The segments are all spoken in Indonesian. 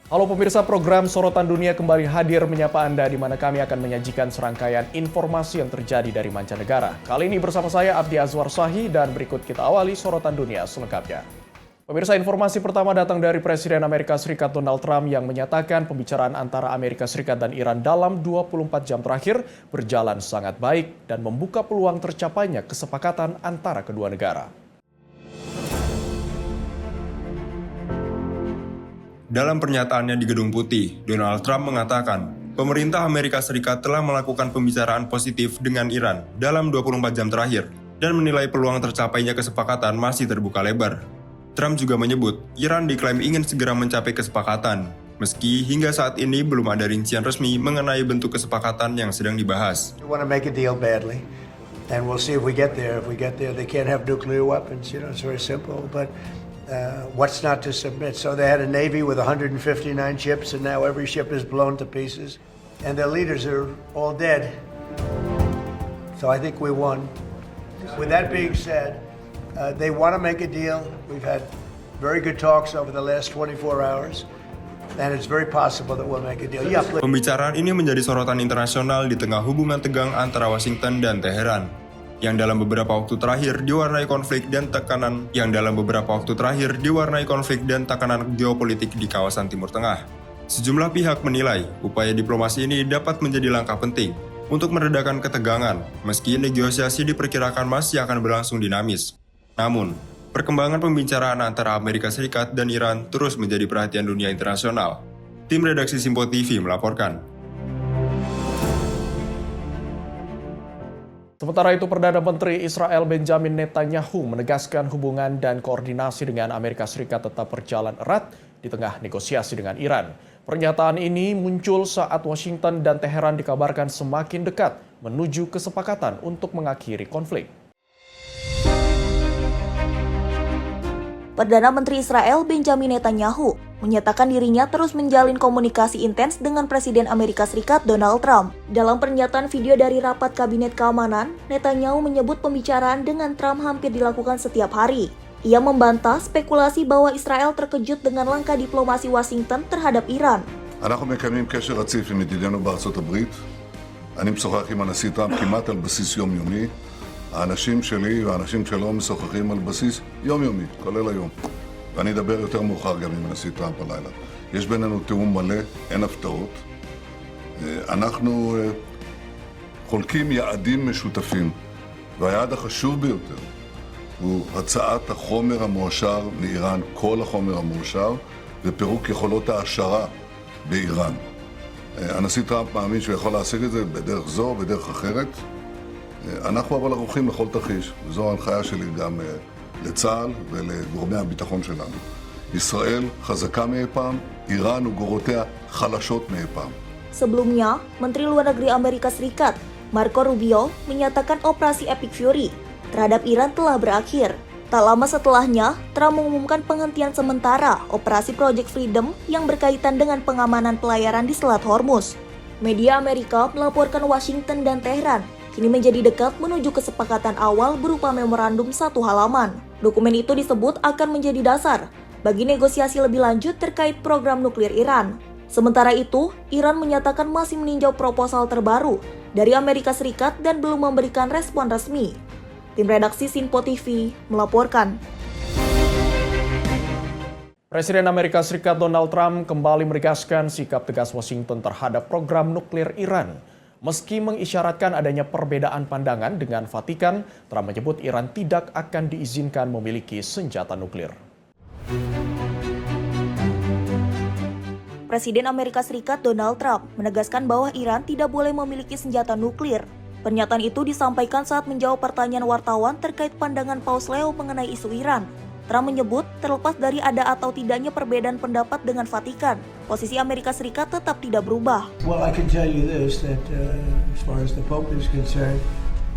Halo pemirsa, program Sorotan Dunia kembali hadir menyapa Anda di mana kami akan menyajikan serangkaian informasi yang terjadi dari mancanegara. Kali ini bersama saya Abdi Azwar Sahi dan berikut kita awali Sorotan Dunia selengkapnya. Pemirsa, informasi pertama datang dari Presiden Amerika Serikat Donald Trump yang menyatakan pembicaraan antara Amerika Serikat dan Iran dalam 24 jam terakhir berjalan sangat baik dan membuka peluang tercapainya kesepakatan antara kedua negara. Dalam pernyataannya di Gedung Putih, Donald Trump mengatakan, pemerintah Amerika Serikat telah melakukan pembicaraan positif dengan Iran dalam 24 jam terakhir dan menilai peluang tercapainya kesepakatan masih terbuka lebar. Trump juga menyebut, Iran diklaim ingin segera mencapai kesepakatan, meski hingga saat ini belum ada rincian resmi mengenai bentuk kesepakatan yang sedang dibahas. We want to make a deal badly, and we'll see if we get there. If we get there, they can't have nuclear weapons. It's very simple, but what's not to submit? So they had a Navy with 159 ships, and now every ship is blown to pieces, and their leaders are all dead. So I think we won. With that being said, they want to make a deal. We've had very good talks over the last 24 hours, and it's very possible that we'll make a deal. Yeah, Pembicaraan ini menjadi sorotan internasional di tengah hubungan tegang antara Washington dan Teheran, yang dalam beberapa waktu terakhir diwarnai konflik dan tekanan geopolitik di kawasan Timur Tengah. Sejumlah pihak menilai upaya diplomasi ini dapat menjadi langkah penting untuk meredakan ketegangan, meski negosiasi diperkirakan masih akan berlangsung dinamis. Namun, perkembangan pembicaraan antara Amerika Serikat dan Iran terus menjadi perhatian dunia internasional. Tim redaksi Simpo TV melaporkan. Sementara itu, Perdana Menteri Israel Benjamin Netanyahu menegaskan hubungan dan koordinasi dengan Amerika Serikat tetap berjalan erat di tengah negosiasi dengan Iran. Pernyataan ini muncul saat Washington dan Teheran dikabarkan semakin dekat menuju kesepakatan untuk mengakhiri konflik. Perdana Menteri Israel Benjamin Netanyahu menyatakan dirinya terus menjalin komunikasi intens dengan Presiden Amerika Serikat Donald Trump. Dalam pernyataan video dari rapat Kabinet Keamanan, Netanyahu menyebut pembicaraan dengan Trump hampir dilakukan setiap hari. Ia membantah spekulasi bahwa Israel terkejut dengan langkah diplomasi Washington terhadap Iran. אנחנו מקיימים קשר רציף עם ידידינו בארצות הברית. אני משוחח עם הנשיא טראמפ כמעט על בסיס יומיומי. האנשים שלי והאנשים שלו משוחחים על בסיס יומיומי, כולל היום. ואני אדבר יותר מאוחר גם עם הנשיא טראמפ הלילה. יש בינינו תיאום מלא, אין הפתעות. אנחנו חולקים יעדים משותפים, והיעד החשוב ביותר הוא הצעת החומר המועשר מאיראן, כל החומר המועשר, ופירוק יכולות ההעשרה באיראן. הנשיא טראמפ מאמין שהוא יכול להשיג את זה בדרך זו או בדרך אחרת. אנחנו אבל ערוכים לכל תרחיש, וזו ההנחיה שלי גם לצה"ל ולגורמי הביטחון שלנו. ישראל חזקה מאי פעם, איראן וגורותיה חלשות מאי פעם. Sebelumnya, Menteri Luar Negeri Amerika Serikat, Marco Rubio, menyatakan operasi Epic Fury terhadap Iran telah berakhir. Tak lama setelahnya, Trump mengumumkan penghentian sementara operasi Project Freedom yang berkaitan dengan pengamanan pelayaran di Selat Hormuz. Media Amerika melaporkan Washington dan Teheran kini menjadi dekat menuju kesepakatan awal berupa memorandum 1 halaman. Dokumen itu disebut akan menjadi dasar bagi negosiasi lebih lanjut terkait program nuklir Iran. Sementara itu, Iran menyatakan masih meninjau proposal terbaru dari Amerika Serikat dan belum memberikan respon resmi. Tim redaksi Simpo TV melaporkan. Presiden Amerika Serikat Donald Trump kembali menegaskan sikap tegas Washington terhadap program nuklir Iran. Meski mengisyaratkan adanya perbedaan pandangan dengan Vatikan, Trump menyebut Iran tidak akan diizinkan memiliki senjata nuklir. Presiden Amerika Serikat Donald Trump menegaskan bahwa Iran tidak boleh memiliki senjata nuklir. Pernyataan itu disampaikan saat menjawab pertanyaan wartawan terkait pandangan Paus Leo mengenai isu Iran. Trump menyebut, terlepas dari ada atau tidaknya perbedaan pendapat dengan Vatikan, posisi Amerika Serikat tetap tidak berubah. Well, I can tell you this, that as far as the Pope is concerned,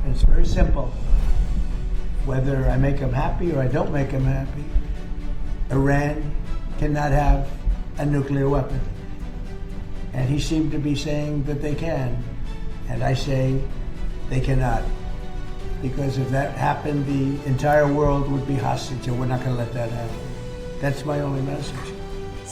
it's very simple. Whether I make him happy or I don't make him happy, Iran cannot have a nuclear weapon. And he seemed to be saying that they can. And I say they cannot. Because if that happened, the entire world would be hostage, and we're not going to let that happen. That's my only message.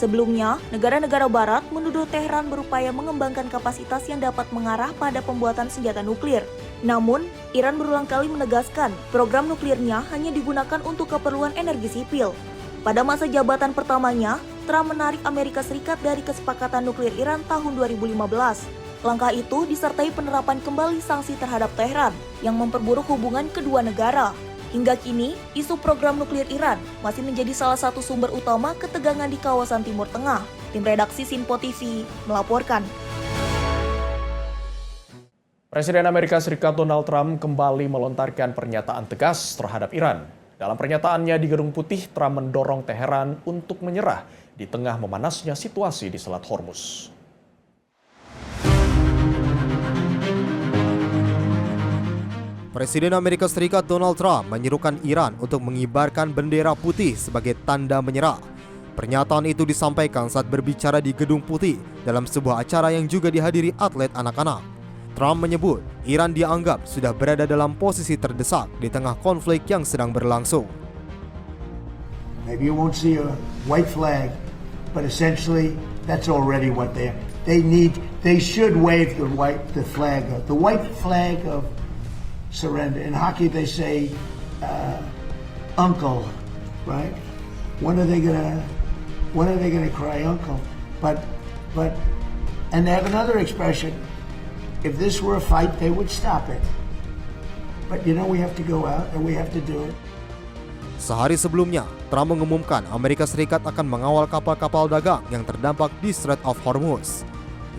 Sebelumnya, negara-negara barat menuduh Teheran berupaya mengembangkan kapasitas yang dapat mengarah pada pembuatan senjata nuklir. Namun, Iran berulang kali menegaskan program nuklirnya hanya digunakan untuk keperluan energi sipil. Pada masa jabatan pertamanya, Trump menarik Amerika Serikat dari kesepakatan nuklir Iran tahun 2015. Langkah itu disertai penerapan kembali sanksi terhadap Teheran yang memperburuk hubungan kedua negara. Hingga kini, isu program nuklir Iran masih menjadi salah satu sumber utama ketegangan di kawasan Timur Tengah. Tim redaksi Sinpo TV melaporkan. Presiden Amerika Serikat Donald Trump kembali melontarkan pernyataan tegas terhadap Iran. Dalam pernyataannya di Gedung Putih, Trump mendorong Teheran untuk menyerah di tengah memanasnya situasi di Selat Hormuz. Presiden Amerika Serikat Donald Trump menyerukan Iran untuk mengibarkan bendera putih sebagai tanda menyerah. Pernyataan itu disampaikan saat berbicara di Gedung Putih dalam sebuah acara yang juga dihadiri atlet anak-anak. Trump menyebut Iran dianggap sudah berada dalam posisi terdesak di tengah konflik yang sedang berlangsung. Maybe you won't see a white flag, but essentially that's already what they need. They should wave the white flag of surrender. In hockey, they say, "Uncle," right? When are they gonna cry, "Uncle"? But, and they have another expression. If this were a fight, they would stop it. But you know, we have to go out and we have to do it. Sehari sebelumnya, Trump mengumumkan Amerika Serikat akan mengawal kapal-kapal dagang yang terdampak di Strait of Hormuz.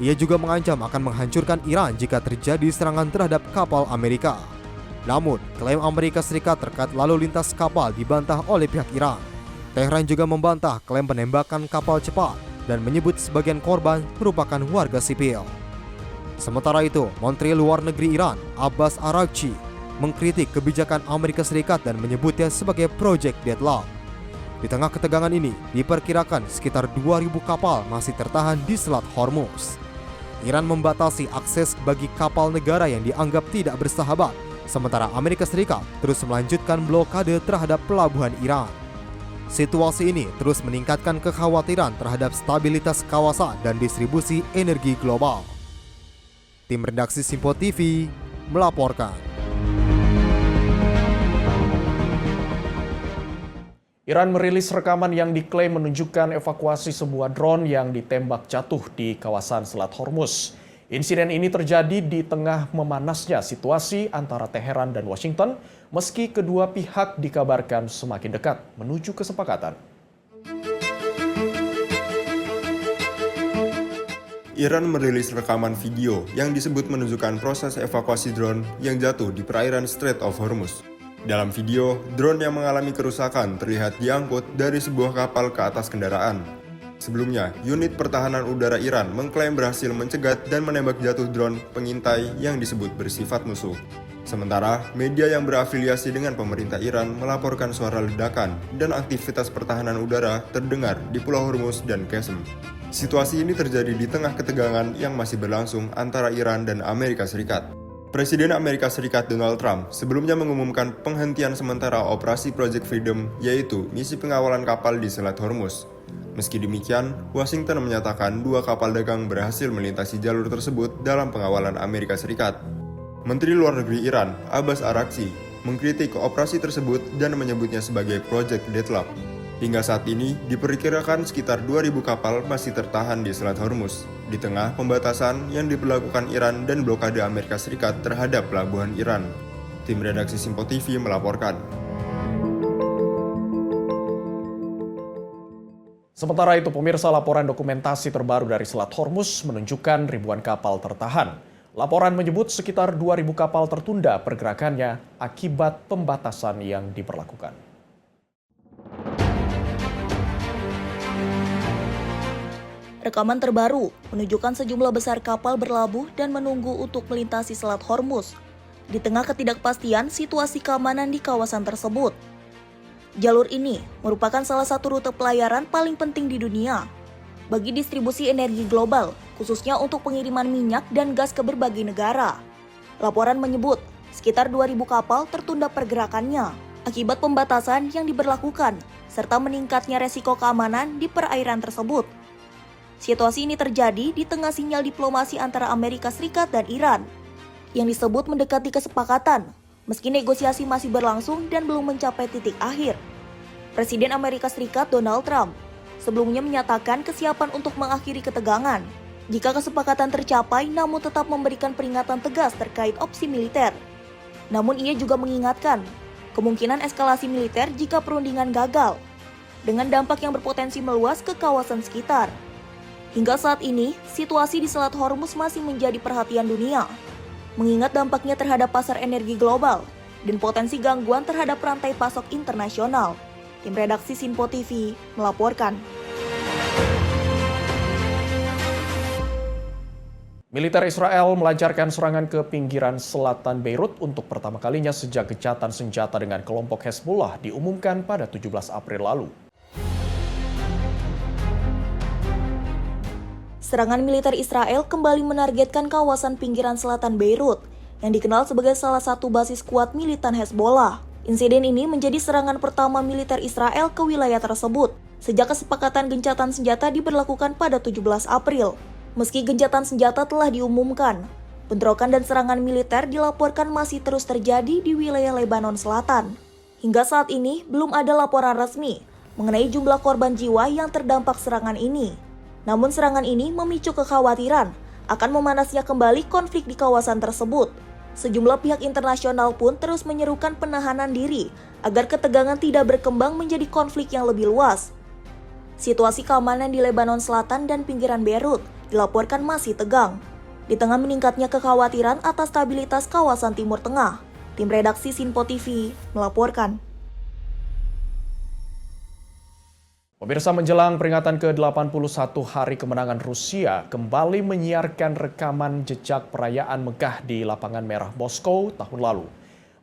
Ia juga mengancam akan menghancurkan Iran jika terjadi serangan terhadap kapal Amerika. Namun, klaim Amerika Serikat terkait lalu lintas kapal dibantah oleh pihak Iran. Teheran juga membantah klaim penembakan kapal cepat dan menyebut sebagian korban merupakan warga sipil. Sementara itu, Menteri Luar Negeri Iran, Abbas Araghchi, mengkritik kebijakan Amerika Serikat dan menyebutnya sebagai Project Deadlock. Di tengah ketegangan ini, diperkirakan sekitar 2.000 kapal masih tertahan di Selat Hormuz. Iran membatasi akses bagi kapal negara yang dianggap tidak bersahabat, sementara Amerika Serikat terus melanjutkan blokade terhadap pelabuhan Iran. Situasi ini terus meningkatkan kekhawatiran terhadap stabilitas kawasan dan distribusi energi global. Tim redaksi Sinpo TV melaporkan. Iran merilis rekaman yang diklaim menunjukkan evakuasi sebuah drone yang ditembak jatuh di kawasan Selat Hormuz. Insiden ini terjadi di tengah memanasnya situasi antara Teheran dan Washington, meski kedua pihak dikabarkan semakin dekat menuju kesepakatan. Iran merilis rekaman video yang disebut menunjukkan proses evakuasi drone yang jatuh di perairan Strait of Hormuz. Dalam video, drone yang mengalami kerusakan terlihat diangkut dari sebuah kapal ke atas kendaraan. Sebelumnya, unit pertahanan udara Iran mengklaim berhasil mencegat dan menembak jatuh drone pengintai yang disebut bersifat musuh. Sementara, media yang berafiliasi dengan pemerintah Iran melaporkan suara ledakan dan aktivitas pertahanan udara terdengar di Pulau Hormuz dan Qasem. Situasi ini terjadi di tengah ketegangan yang masih berlangsung antara Iran dan Amerika Serikat. Presiden Amerika Serikat Donald Trump sebelumnya mengumumkan penghentian sementara operasi Project Freedom, yaitu misi pengawalan kapal di Selat Hormuz. Meski demikian, Washington menyatakan 2 kapal dagang berhasil melintasi jalur tersebut dalam pengawalan Amerika Serikat. Menteri Luar Negeri Iran, Abbas Araghchi, mengkritik operasi tersebut dan menyebutnya sebagai Project Deadlock. Hingga saat ini, diperkirakan sekitar 2.000 kapal masih tertahan di Selat Hormuz, di tengah pembatasan yang diberlakukan Iran dan blokade Amerika Serikat terhadap pelabuhan Iran. Tim redaksi Sinpo TV melaporkan. Sementara itu, pemirsa, laporan dokumentasi terbaru dari Selat Hormuz menunjukkan ribuan kapal tertahan. Laporan menyebut sekitar 2.000 kapal tertunda pergerakannya akibat pembatasan yang diberlakukan. Rekaman terbaru menunjukkan sejumlah besar kapal berlabuh dan menunggu untuk melintasi Selat Hormuz. Di tengah ketidakpastian situasi keamanan di kawasan tersebut. Jalur ini merupakan salah satu rute pelayaran paling penting di dunia bagi distribusi energi global, khususnya untuk pengiriman minyak dan gas ke berbagai negara. Laporan menyebut sekitar 2.000 kapal tertunda pergerakannya akibat pembatasan yang diberlakukan serta meningkatnya resiko keamanan di perairan tersebut. Situasi ini terjadi di tengah sinyal diplomasi antara Amerika Serikat dan Iran, yang disebut mendekati kesepakatan, meski negosiasi masih berlangsung dan belum mencapai titik akhir. Presiden Amerika Serikat Donald Trump sebelumnya menyatakan kesiapan untuk mengakhiri ketegangan jika kesepakatan tercapai, namun tetap memberikan peringatan tegas terkait opsi militer. Namun ia juga mengingatkan kemungkinan eskalasi militer jika perundingan gagal, dengan dampak yang berpotensi meluas ke kawasan sekitar. Hingga saat ini, situasi di Selat Hormuz masih menjadi perhatian dunia, mengingat dampaknya terhadap pasar energi global dan potensi gangguan terhadap rantai pasok internasional. Tim redaksi Sinpo TV melaporkan. Militer Israel melancarkan serangan ke pinggiran selatan Beirut untuk pertama kalinya sejak gencatan senjata dengan kelompok Hezbollah diumumkan pada 17 April lalu. Serangan militer Israel kembali menargetkan kawasan pinggiran selatan Beirut, yang dikenal sebagai salah satu basis kuat militan Hezbollah. Insiden ini menjadi serangan pertama militer Israel ke wilayah tersebut sejak kesepakatan gencatan senjata diberlakukan pada 17 April. Meski gencatan senjata telah diumumkan, bentrokan dan serangan militer dilaporkan masih terus terjadi di wilayah Lebanon Selatan. Hingga saat ini, belum ada laporan resmi mengenai jumlah korban jiwa yang terdampak serangan ini. Namun serangan ini memicu kekhawatiran akan memanasnya kembali konflik di kawasan tersebut. Sejumlah pihak internasional pun terus menyerukan penahanan diri agar ketegangan tidak berkembang menjadi konflik yang lebih luas. Situasi keamanan di Lebanon Selatan dan pinggiran Beirut dilaporkan masih tegang, di tengah meningkatnya kekhawatiran atas stabilitas kawasan Timur Tengah. Tim redaksi Sinpo TV melaporkan. Pemirsa, menjelang peringatan ke-81 Hari Kemenangan Rusia kembali menyiarkan rekaman jejak perayaan megah di Lapangan Merah Moskow tahun lalu.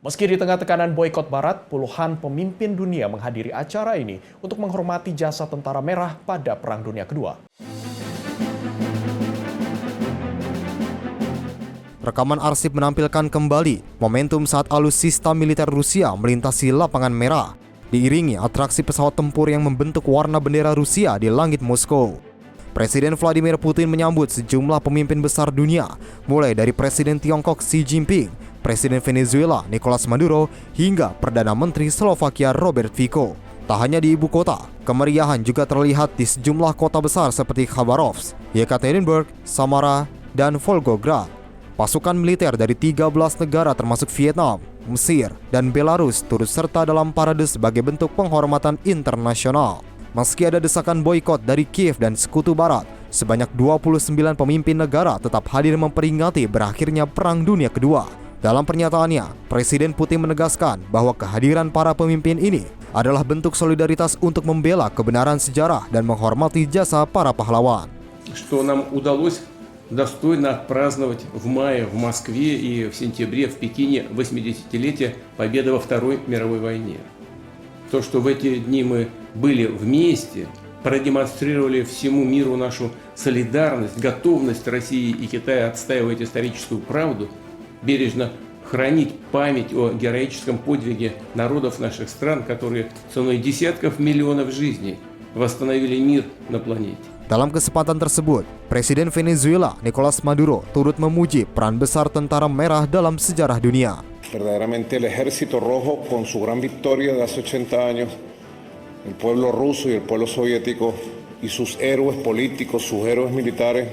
Meski di tengah tekanan boikot Barat, puluhan pemimpin dunia menghadiri acara ini untuk menghormati jasa tentara merah pada Perang Dunia Kedua. Rekaman arsip menampilkan kembali momentum saat alutsista militer Rusia melintasi Lapangan Merah, diiringi atraksi pesawat tempur yang membentuk warna bendera Rusia di langit Moskow. Presiden Vladimir Putin menyambut sejumlah pemimpin besar dunia, mulai dari Presiden Tiongkok Xi Jinping, Presiden Venezuela Nicolas Maduro, hingga Perdana Menteri Slovakia Robert Fico. Tak hanya di ibu kota, kemeriahan juga terlihat di sejumlah kota besar seperti Khabarovsk, Yekaterinburg, Samara, dan Volgograd. Pasukan militer dari 13 negara termasuk Vietnam, Mesir, dan Belarus turut serta dalam parade sebagai bentuk penghormatan internasional. Meski ada desakan boikot dari Kiev dan Sekutu Barat, sebanyak 29 pemimpin negara tetap hadir memperingati berakhirnya Perang Dunia Kedua. Dalam pernyataannya, Presiden Putin menegaskan bahwa kehadiran para pemimpin ini adalah bentuk solidaritas untuk membela kebenaran sejarah dan menghormati jasa para pahlawan. Что нам удалось достойно отпраздновать в мае в Москве и в сентябре в Пекине 80-летие победы во Второй мировой войне. То, что в эти дни мы были вместе, продемонстрировали всему миру нашу солидарность, готовность России и Китая отстаивать историческую правду, бережно хранить память о героическом подвиге народов наших стран, которые ценой десятков миллионов жизней восстановили мир на планете. Dalam kesempatan tersebut, Presiden Venezuela Nicolas Maduro turut memuji peran besar tentara merah dalam sejarah dunia. Verdaderamente el Ejército Rojo, con su gran victoria de hace 80 años, el pueblo ruso y el pueblo soviético y sus héroes políticos, sus héroes militares,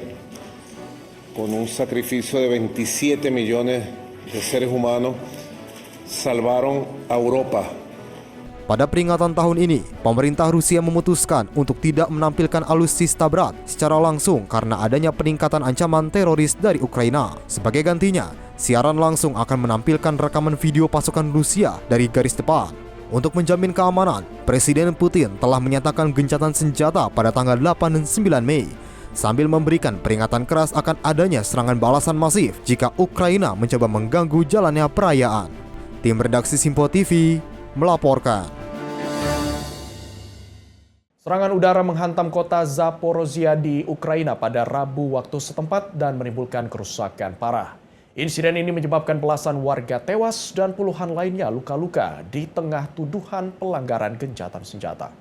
con un sacrificio de 27 millones de seres humanos, salvaron a Europa. Pada peringatan tahun ini, pemerintah Rusia memutuskan untuk tidak menampilkan alutsista berat secara langsung karena adanya peningkatan ancaman teroris dari Ukraina. Sebagai gantinya, siaran langsung akan menampilkan rekaman video pasukan Rusia dari garis depan. Untuk menjamin keamanan, Presiden Putin telah menyatakan gencatan senjata pada tanggal 8 dan 9 Mei, sambil memberikan peringatan keras akan adanya serangan balasan masif jika Ukraina mencoba mengganggu jalannya perayaan. Tim redaksi Sinpo TV melaporkan. Serangan udara menghantam kota Zaporozhia di Ukraina pada Rabu waktu setempat dan menimbulkan kerusakan parah. Insiden ini menyebabkan belasan warga tewas dan puluhan lainnya luka-luka di tengah tuduhan pelanggaran gencatan senjata.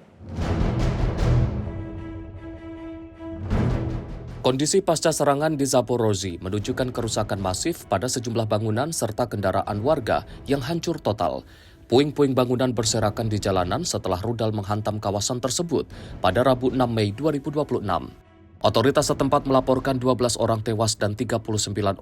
Kondisi pasca serangan di Zaporozhye menunjukkan kerusakan masif pada sejumlah bangunan serta kendaraan warga yang hancur total. Puing-puing bangunan berserakan di jalanan setelah rudal menghantam kawasan tersebut pada Rabu 6 Mei 2026. Otoritas setempat melaporkan 12 orang tewas dan 39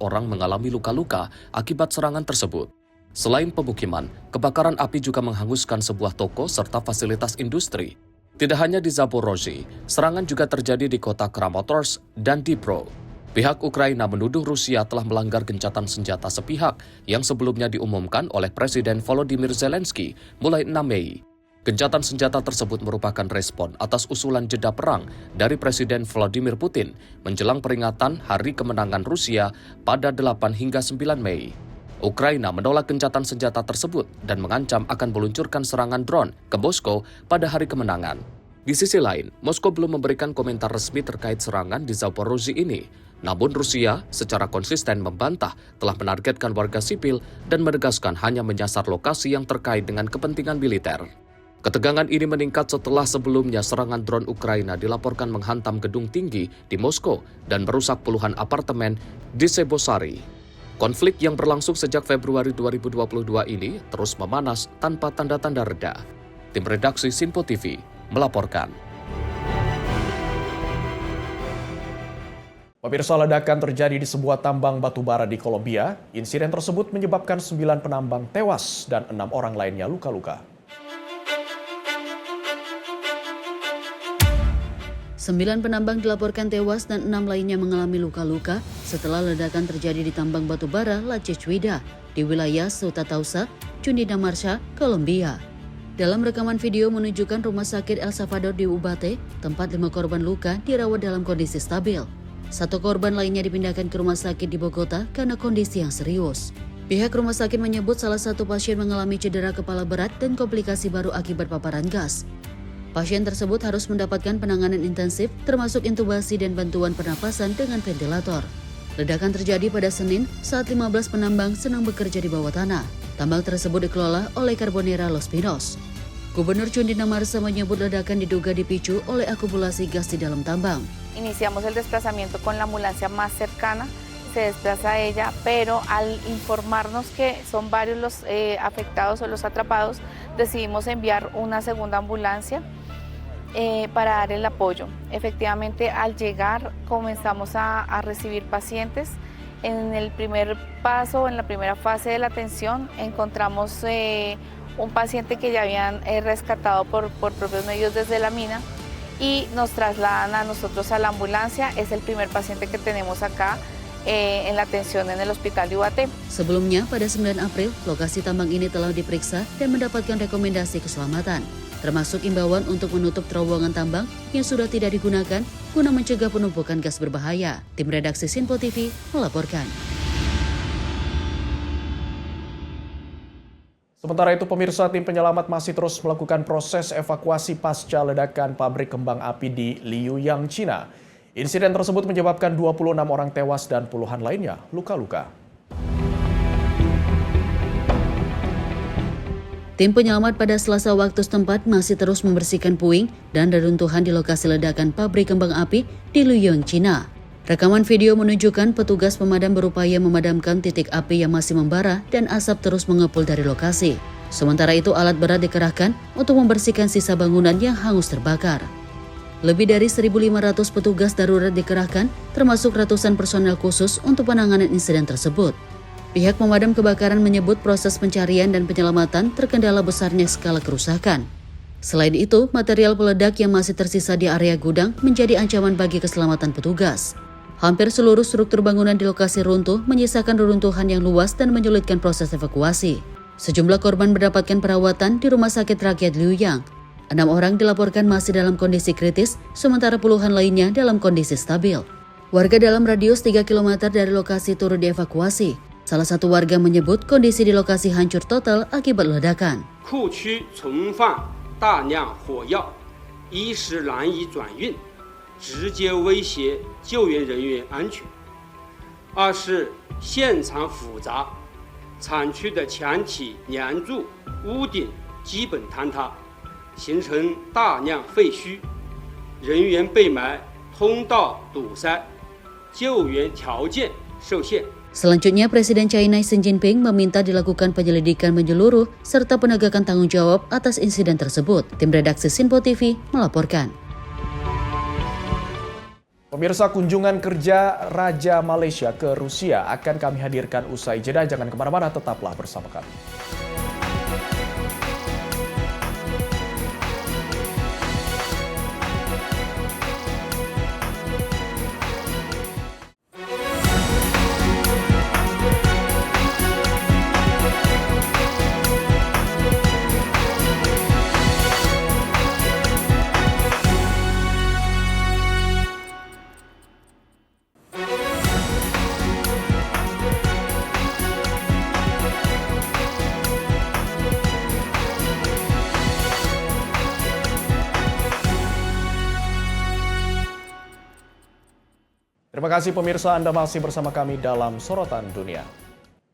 orang mengalami luka-luka akibat serangan tersebut. Selain pemukiman, kebakaran api juga menghanguskan sebuah toko serta fasilitas industri. Tidak hanya di Zaporozhye, serangan juga terjadi di kota Kramatorsk dan Dnipro. Pihak Ukraina menuduh Rusia telah melanggar gencatan senjata sepihak yang sebelumnya diumumkan oleh Presiden Volodymyr Zelensky mulai 6 Mei. Gencatan senjata tersebut merupakan respon atas usulan jeda perang dari Presiden Vladimir Putin menjelang peringatan Hari Kemenangan Rusia pada 8 hingga 9 Mei. Ukraina menolak gencatan senjata tersebut dan mengancam akan meluncurkan serangan drone ke Moskow pada hari kemenangan. Di sisi lain, Moskow belum memberikan komentar resmi terkait serangan di Zaporozhye ini. Namun Rusia secara konsisten membantah telah menargetkan warga sipil dan menegaskan hanya menyasar lokasi yang terkait dengan kepentingan militer. Ketegangan ini meningkat setelah sebelumnya serangan drone Ukraina dilaporkan menghantam gedung tinggi di Moskow dan merusak puluhan apartemen di Sebosari. Konflik yang berlangsung sejak Februari 2022 ini terus memanas tanpa tanda-tanda reda. Tim redaksi Sinpo TV melaporkan. Pemirsa, ledakan terjadi di sebuah tambang batubara di Kolombia. Insiden tersebut menyebabkan 9 penambang tewas dan 6 orang lainnya luka-luka. 9 penambang dilaporkan tewas dan 6 lainnya mengalami luka-luka setelah ledakan terjadi di tambang batubara La Chechuida di wilayah Ceuta Tausa, Cundinamarca, Kolombia. Dalam rekaman video menunjukkan rumah sakit El Salvador di Ubate, tempat 5 korban luka dirawat dalam kondisi stabil. 1 korban lainnya dipindahkan ke rumah sakit di Bogota karena kondisi yang serius. Pihak rumah sakit menyebut salah satu pasien mengalami cedera kepala berat dan komplikasi baru akibat paparan gas. Pasien tersebut harus mendapatkan penanganan intensif termasuk intubasi dan bantuan pernapasan dengan ventilator. Ledakan terjadi pada Senin saat 15 penambang sedang bekerja di bawah tanah. Tambang tersebut dikelola oleh Carbonera Los Pinos. Gubernur Cundinamarca menyebut ledakan diduga dipicu oleh akumulasi gas di dalam tambang. Iniciamos el desplazamiento con la ambulancia más cercana. Se desplaza ella, pero al informarnos que son varios los afectados o los atrapados, decidimos enviar una segunda ambulancia para dar el apoyo. Efectivamente, al llegar comenzamos a recibir pacientes. En el primer paso, en la primera fase de la atención, encontramos un paciente que ya habían rescatado por propios medios desde la mina y nos trasladan a nosotros a la ambulancia. Es el primer paciente que tenemos acá en la atención en el hospital de Ubate. Sebelumnya, pada 9 April, lokasi tambang ini telah diperiksa dan mendapatkan rekomendasi keselamatan, termasuk imbauan untuk menutup terowongan tambang yang sudah tidak digunakan guna mencegah penumpukan gas berbahaya. Tim redaksi Sinpo TV melaporkan. Sementara itu, pemirsa, tim penyelamat masih terus melakukan proses evakuasi pasca ledakan pabrik kembang api di Liuyang, China. Insiden tersebut menyebabkan 26 orang tewas dan puluhan lainnya luka-luka. Tim penyelamat pada Selasa waktu setempat masih terus membersihkan puing dan reruntuhan di lokasi ledakan pabrik kembang api di Liuyang, China. Rekaman video menunjukkan petugas pemadam berupaya memadamkan titik api yang masih membara dan asap terus mengepul dari lokasi. Sementara itu, alat berat dikerahkan untuk membersihkan sisa bangunan yang hangus terbakar. Lebih dari 1.500 petugas darurat dikerahkan, termasuk ratusan personel khusus untuk penanganan insiden tersebut. Pihak pemadam kebakaran menyebut proses pencarian dan penyelamatan terkendala besarnya skala kerusakan. Selain itu, material peledak yang masih tersisa di area gudang menjadi ancaman bagi keselamatan petugas. Hampir seluruh struktur bangunan di lokasi runtuh menyisakan reruntuhan yang luas dan menyulitkan proses evakuasi. Sejumlah korban mendapatkan perawatan di Rumah Sakit Rakyat Liuyang. 6 orang dilaporkan masih dalam kondisi kritis, sementara puluhan lainnya dalam kondisi stabil. Warga dalam radius 3 km dari lokasi turut dievakuasi. Salah satu warga menyebut kondisi di lokasi hancur total akibat ledakan. 库区存放大量火药，一时难以转运，直接威胁救援人员安全。二是现场复杂，厂区的墙体、梁柱、屋顶基本坍塌，形成大量废墟，人员被埋，通道堵塞，救援条件受限。 Selanjutnya, Presiden China Xi Jinping meminta dilakukan penyelidikan menyeluruh serta penegakan tanggung jawab atas insiden tersebut. Tim redaksi Sinpo TV melaporkan. Pemirsa, kunjungan kerja Raja Malaysia ke Rusia akan kami hadirkan usai jeda. Jangan kemana-mana, tetaplah bersama kami. Terima kasih pemirsa, Anda masih bersama kami dalam Sorotan Dunia.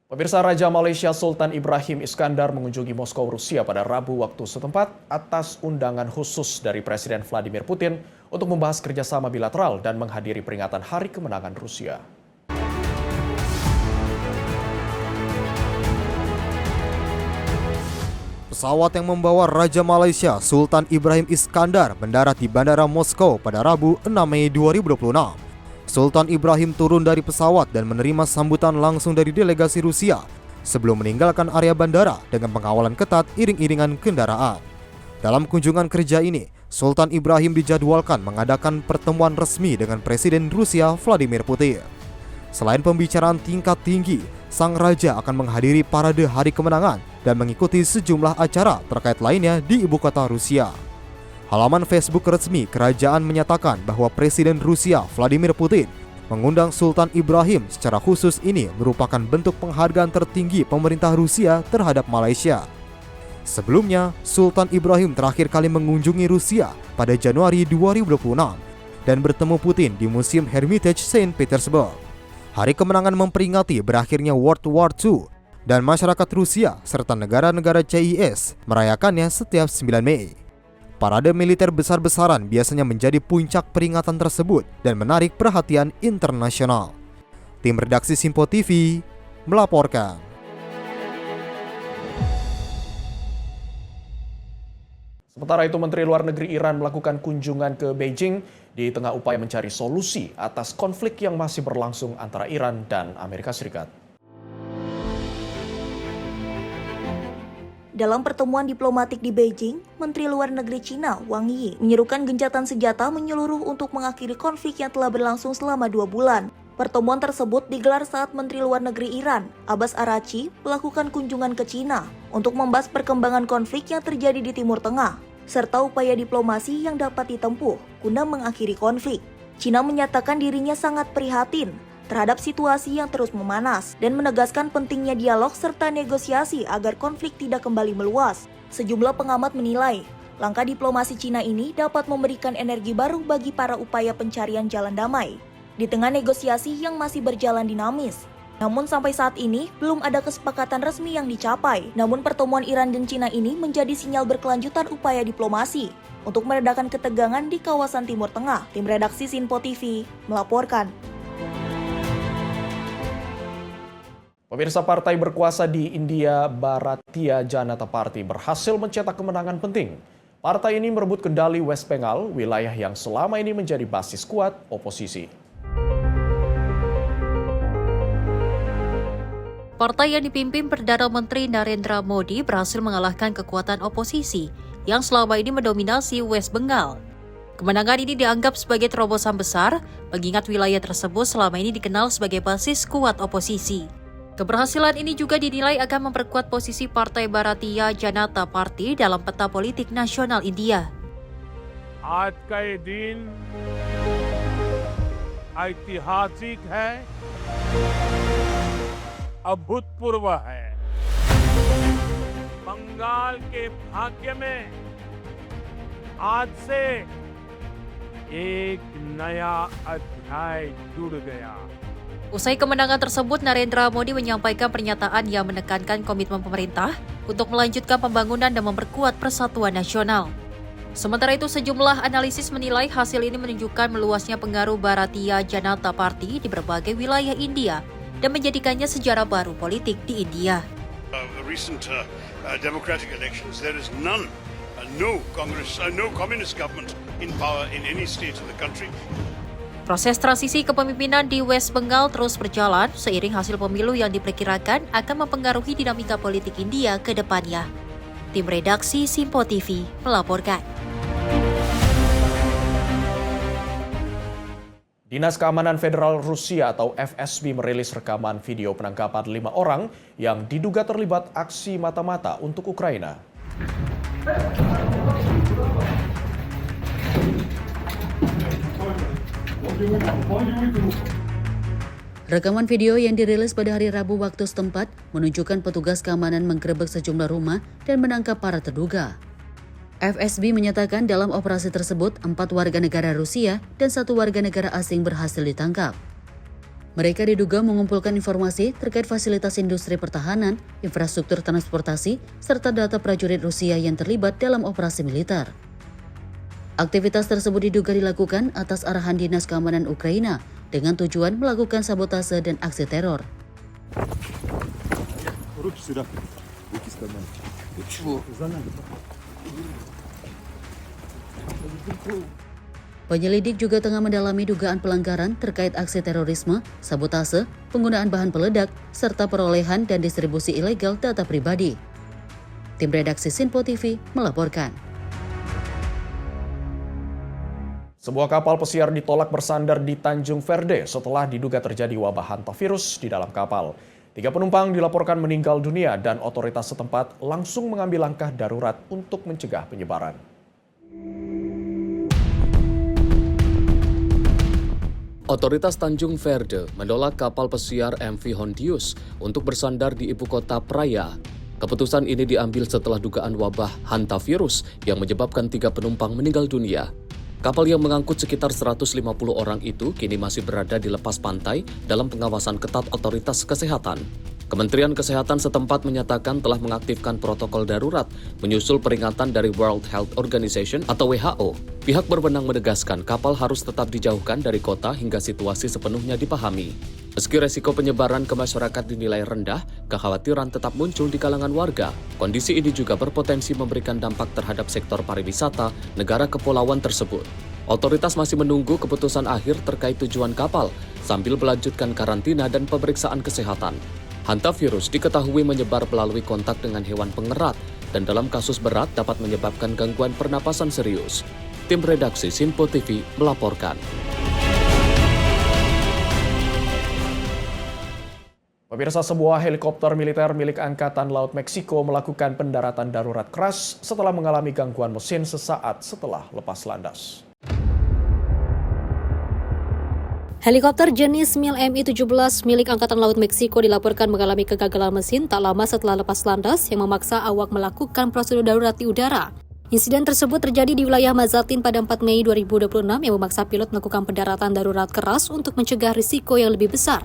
Pemirsa, Raja Malaysia Sultan Ibrahim Iskandar mengunjungi Moskow, Rusia pada Rabu waktu setempat atas undangan khusus dari Presiden Vladimir Putin untuk membahas kerjasama bilateral dan menghadiri peringatan Hari Kemenangan Rusia. Pesawat yang membawa Raja Malaysia Sultan Ibrahim Iskandar mendarat di Bandara Moskow pada Rabu 6 Mei 2026. Sultan Ibrahim turun dari pesawat dan menerima sambutan langsung dari delegasi Rusia sebelum meninggalkan area bandara dengan pengawalan ketat iring-iringan kendaraan. Dalam kunjungan kerja ini, Sultan Ibrahim dijadwalkan mengadakan pertemuan resmi dengan Presiden Rusia Vladimir Putin. Selain pembicaraan tingkat tinggi, sang raja akan menghadiri parade Hari Kemenangan dan mengikuti sejumlah acara terkait lainnya di ibu kota Rusia. Halaman Facebook resmi kerajaan menyatakan bahwa Presiden Rusia Vladimir Putin mengundang Sultan Ibrahim secara khusus. Ini merupakan bentuk penghargaan tertinggi pemerintah Rusia terhadap Malaysia. Sebelumnya, Sultan Ibrahim terakhir kali mengunjungi Rusia pada Januari 2026 dan bertemu Putin di Museum Hermitage Saint Petersburg. Hari Kemenangan memperingati berakhirnya World War II dan masyarakat Rusia serta negara-negara CIS merayakannya setiap 9 Mei. Parade militer besar-besaran biasanya menjadi puncak peringatan tersebut dan menarik perhatian internasional. Tim redaksi Sinpo TV melaporkan. Sementara itu, Menteri Luar Negeri Iran melakukan kunjungan ke Beijing di tengah upaya mencari solusi atas konflik yang masih berlangsung antara Iran dan Amerika Serikat. Dalam pertemuan diplomatik di Beijing, Menteri Luar Negeri Cina Wang Yi menyerukan gencatan senjata menyeluruh untuk mengakhiri konflik yang telah berlangsung selama 2 bulan. Pertemuan tersebut digelar saat Menteri Luar Negeri Iran, Abbas Araghchi, melakukan kunjungan ke Cina untuk membahas perkembangan konflik yang terjadi di Timur Tengah, serta upaya diplomasi yang dapat ditempuh guna mengakhiri konflik. Cina menyatakan dirinya sangat prihatin terhadap situasi yang terus memanas dan menegaskan pentingnya dialog serta negosiasi agar konflik tidak kembali meluas. Sejumlah pengamat menilai, langkah diplomasi Cina ini dapat memberikan energi baru bagi para upaya pencarian jalan damai di tengah negosiasi yang masih berjalan dinamis. Namun sampai saat ini belum ada kesepakatan resmi yang dicapai. Namun pertemuan Iran dan Cina ini menjadi sinyal berkelanjutan upaya diplomasi untuk meredakan ketegangan di kawasan Timur Tengah. Tim redaksi Sinpo TV melaporkan. Pemirsa, partai berkuasa di India, Bharatiya Janata Party, berhasil mencetak kemenangan penting. Partai ini merebut kendali West Bengal, wilayah yang selama ini menjadi basis kuat oposisi. Partai yang dipimpin Perdana Menteri Narendra Modi berhasil mengalahkan kekuatan oposisi yang selama ini mendominasi West Bengal. Kemenangan ini dianggap sebagai terobosan besar, mengingat wilayah tersebut selama ini dikenal sebagai basis kuat oposisi. Keberhasilan ini juga dinilai akan memperkuat posisi Partai Bharatiya Janata Party dalam peta politik nasional India. आज का ये दिन ऐतिहासिक है, अभूतपूर्व है। बंगाल के भाग्य में आज से एक नया अध्याय जुड़ गया। Usai kemenangan tersebut, Narendra Modi menyampaikan pernyataan yang menekankan komitmen pemerintah untuk melanjutkan pembangunan dan memperkuat persatuan nasional. Sementara itu, sejumlah analisis menilai hasil ini menunjukkan meluasnya pengaruh Bharatiya Janata Party di berbagai wilayah India dan menjadikannya sejarah baru politik di India. The recent democratic elections, there is no communist government in power in any state of the country. Proses transisi kepemimpinan di West Bengal terus berjalan seiring hasil pemilu yang diperkirakan akan mempengaruhi dinamika politik India ke depannya. Tim redaksi Simpo TV melaporkan. Dinas Keamanan Federal Rusia atau FSB merilis rekaman video penangkapan 5 orang yang diduga terlibat aksi mata-mata untuk Ukraina. Rekaman video yang dirilis pada hari Rabu waktu setempat menunjukkan petugas keamanan menggerebek sejumlah rumah dan menangkap para terduga. FSB menyatakan dalam operasi tersebut 4 warga negara Rusia dan 1 warga negara asing berhasil ditangkap. Mereka diduga mengumpulkan informasi terkait fasilitas industri pertahanan, infrastruktur transportasi, serta data prajurit Rusia yang terlibat dalam operasi militer. Aktivitas tersebut diduga dilakukan atas arahan Dinas Keamanan Ukraina dengan tujuan melakukan sabotase dan aksi teror. Penyelidik juga tengah mendalami dugaan pelanggaran terkait aksi terorisme, sabotase, penggunaan bahan peledak, serta perolehan dan distribusi ilegal data pribadi. Tim redaksi Simpo TV melaporkan. Sebuah kapal pesiar ditolak bersandar di Tanjung Verde setelah diduga terjadi wabah hantavirus di dalam kapal. 3 penumpang dilaporkan meninggal dunia dan otoritas setempat langsung mengambil langkah darurat untuk mencegah penyebaran. Otoritas Tanjung Verde menolak kapal pesiar MV Hondius untuk bersandar di ibu kota Praia. Keputusan ini diambil setelah dugaan wabah hantavirus yang menyebabkan 3 penumpang meninggal dunia. Kapal yang mengangkut sekitar 150 orang itu kini masih berada di lepas pantai dalam pengawasan ketat otoritas kesehatan. Kementerian Kesehatan setempat menyatakan telah mengaktifkan protokol darurat menyusul peringatan dari World Health Organization atau WHO. Pihak berwenang menegaskan kapal harus tetap dijauhkan dari kota hingga situasi sepenuhnya dipahami. Meski resiko penyebaran ke masyarakat dinilai rendah, kekhawatiran tetap muncul di kalangan warga. Kondisi ini juga berpotensi memberikan dampak terhadap sektor pariwisata negara kepulauan tersebut. Otoritas masih menunggu keputusan akhir terkait tujuan kapal sambil melanjutkan karantina dan pemeriksaan kesehatan. Hantavirus diketahui menyebar melalui kontak dengan hewan pengerat dan dalam kasus berat dapat menyebabkan gangguan pernapasan serius. Tim redaksi Simpo TV melaporkan. Pemirsa, sebuah helikopter militer milik Angkatan Laut Meksiko melakukan pendaratan darurat keras setelah mengalami gangguan mesin sesaat setelah lepas landas. Helikopter jenis MIL Mi-17 milik Angkatan Laut Meksiko dilaporkan mengalami kegagalan mesin tak lama setelah lepas landas yang memaksa awak melakukan prosedur darurat di udara. Insiden tersebut terjadi di wilayah Mazatlán pada 4 Mei 2026 yang memaksa pilot melakukan pendaratan darurat keras untuk mencegah risiko yang lebih besar.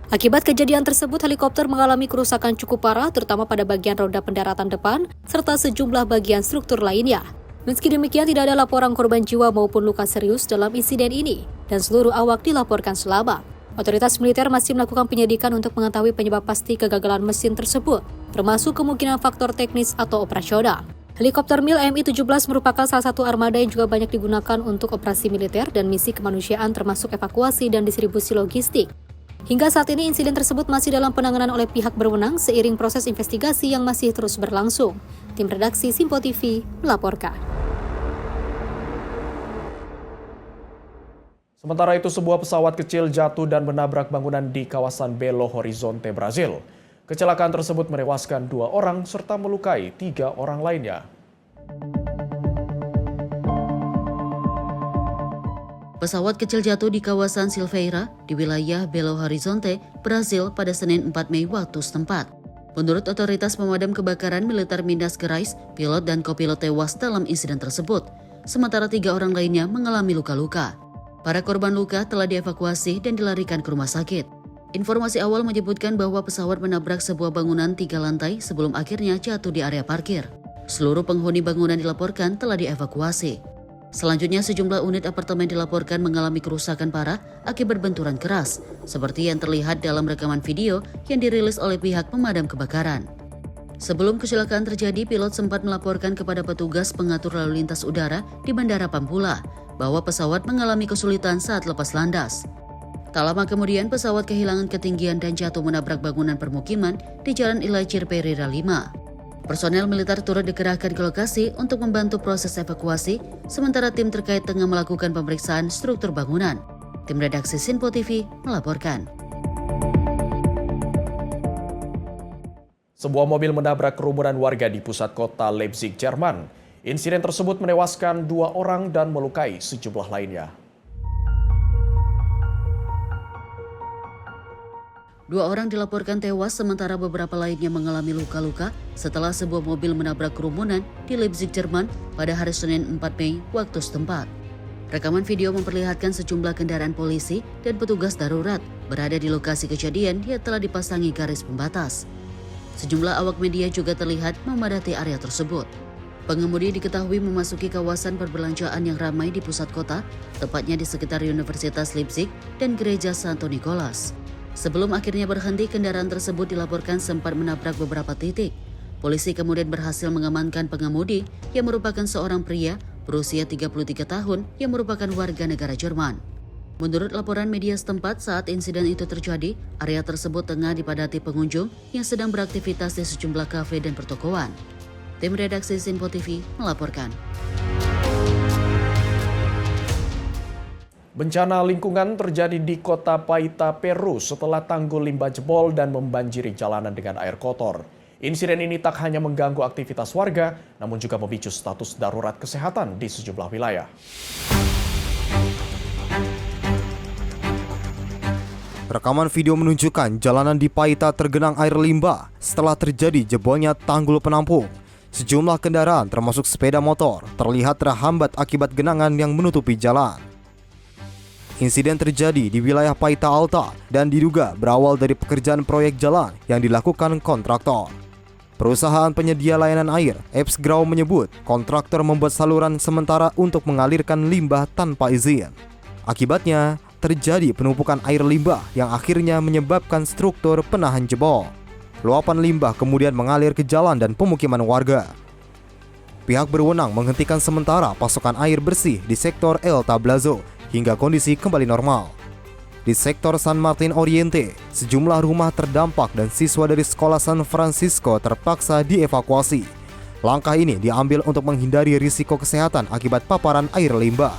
Akibat kejadian tersebut, helikopter mengalami kerusakan cukup parah, terutama pada bagian roda pendaratan depan, serta sejumlah bagian struktur lainnya. Meski demikian, tidak ada laporan korban jiwa maupun luka serius dalam insiden ini, dan seluruh awak dilaporkan selamat. Otoritas militer masih melakukan penyidikan untuk mengetahui penyebab pasti kegagalan mesin tersebut, termasuk kemungkinan faktor teknis atau operasional. Helikopter MIL Mi-17 merupakan salah satu armada yang juga banyak digunakan untuk operasi militer dan misi kemanusiaan termasuk evakuasi dan distribusi logistik. Hingga saat ini insiden tersebut masih dalam penanganan oleh pihak berwenang seiring proses investigasi yang masih terus berlangsung. Tim redaksi Simpo TV melaporkan. Sementara itu, sebuah pesawat kecil jatuh dan menabrak bangunan di kawasan Belo Horizonte, Brazil. Kecelakaan tersebut menewaskan 2 orang serta melukai 3 orang lainnya. Pesawat kecil jatuh di kawasan Silveira di wilayah Belo Horizonte, Brazil pada Senin 4 Mei waktu setempat. Menurut otoritas pemadam kebakaran militer Minas Gerais, pilot dan kopilot tewas dalam insiden tersebut, sementara 3 orang lainnya mengalami luka-luka. Para korban luka telah dievakuasi dan dilarikan ke rumah sakit. Informasi awal menyebutkan bahwa pesawat menabrak sebuah bangunan 3 lantai sebelum akhirnya jatuh di area parkir. Seluruh penghuni bangunan dilaporkan telah dievakuasi. Selanjutnya sejumlah unit apartemen dilaporkan mengalami kerusakan parah akibat benturan keras, seperti yang terlihat dalam rekaman video yang dirilis oleh pihak pemadam kebakaran. Sebelum kecelakaan terjadi, pilot sempat melaporkan kepada petugas pengatur lalu lintas udara di Bandara Pampula bahwa pesawat mengalami kesulitan saat lepas landas. Tak lama kemudian, pesawat kehilangan ketinggian dan jatuh menabrak bangunan permukiman di Jalan Ilacir Pereira 5. Personel militer turut dikerahkan ke lokasi untuk membantu proses evakuasi, sementara tim terkait tengah melakukan pemeriksaan struktur bangunan. Tim redaksi Sinpo TV melaporkan. Sebuah mobil menabrak kerumunan warga di pusat kota Leipzig, Jerman. Insiden tersebut menewaskan 2 orang dan melukai sejumlah lainnya. 2 orang dilaporkan tewas sementara beberapa lainnya mengalami luka-luka setelah sebuah mobil menabrak kerumunan di Leipzig, Jerman pada hari Senin 4 Mei waktu setempat. Rekaman video memperlihatkan sejumlah kendaraan polisi dan petugas darurat berada di lokasi kejadian yang telah dipasangi garis pembatas. Sejumlah awak media juga terlihat memadati area tersebut. Pengemudi diketahui memasuki kawasan perbelanjaan yang ramai di pusat kota, tepatnya di sekitar Universitas Leipzig dan Gereja Santo Nikolas. Sebelum akhirnya berhenti, kendaraan tersebut dilaporkan sempat menabrak beberapa titik. Polisi kemudian berhasil mengamankan pengemudi yang merupakan seorang pria berusia 33 tahun yang merupakan warga negara Jerman. Menurut laporan media setempat, saat insiden itu terjadi, area tersebut tengah dipadati pengunjung yang sedang beraktivitas di sejumlah kafe dan pertokoan. Tim redaksi Sinpo TV melaporkan. Bencana lingkungan terjadi di kota Paita, Peru setelah tanggul limbah jebol dan membanjiri jalanan dengan air kotor. Insiden ini tak hanya mengganggu aktivitas warga, namun juga memicu status darurat kesehatan di sejumlah wilayah. Rekaman video menunjukkan jalanan di Paita tergenang air limbah setelah terjadi jebolnya tanggul penampung. Sejumlah kendaraan termasuk sepeda motor terlihat terhambat akibat genangan yang menutupi jalan. Insiden terjadi di wilayah Paita Alta dan diduga berawal dari pekerjaan proyek jalan yang dilakukan kontraktor. Perusahaan penyedia layanan air, Epsgrau, menyebut kontraktor membuat saluran sementara untuk mengalirkan limbah tanpa izin. Akibatnya, terjadi penumpukan air limbah yang akhirnya menyebabkan struktur penahan jebol. Luapan limbah kemudian mengalir ke jalan dan pemukiman warga. Pihak berwenang menghentikan sementara pasokan air bersih di sektor El Tablazo hingga kondisi kembali normal. Di sektor San Martin Oriente, sejumlah rumah terdampak dan siswa dari sekolah San Francisco terpaksa dievakuasi. Langkah ini diambil untuk menghindari risiko kesehatan akibat paparan air limbah.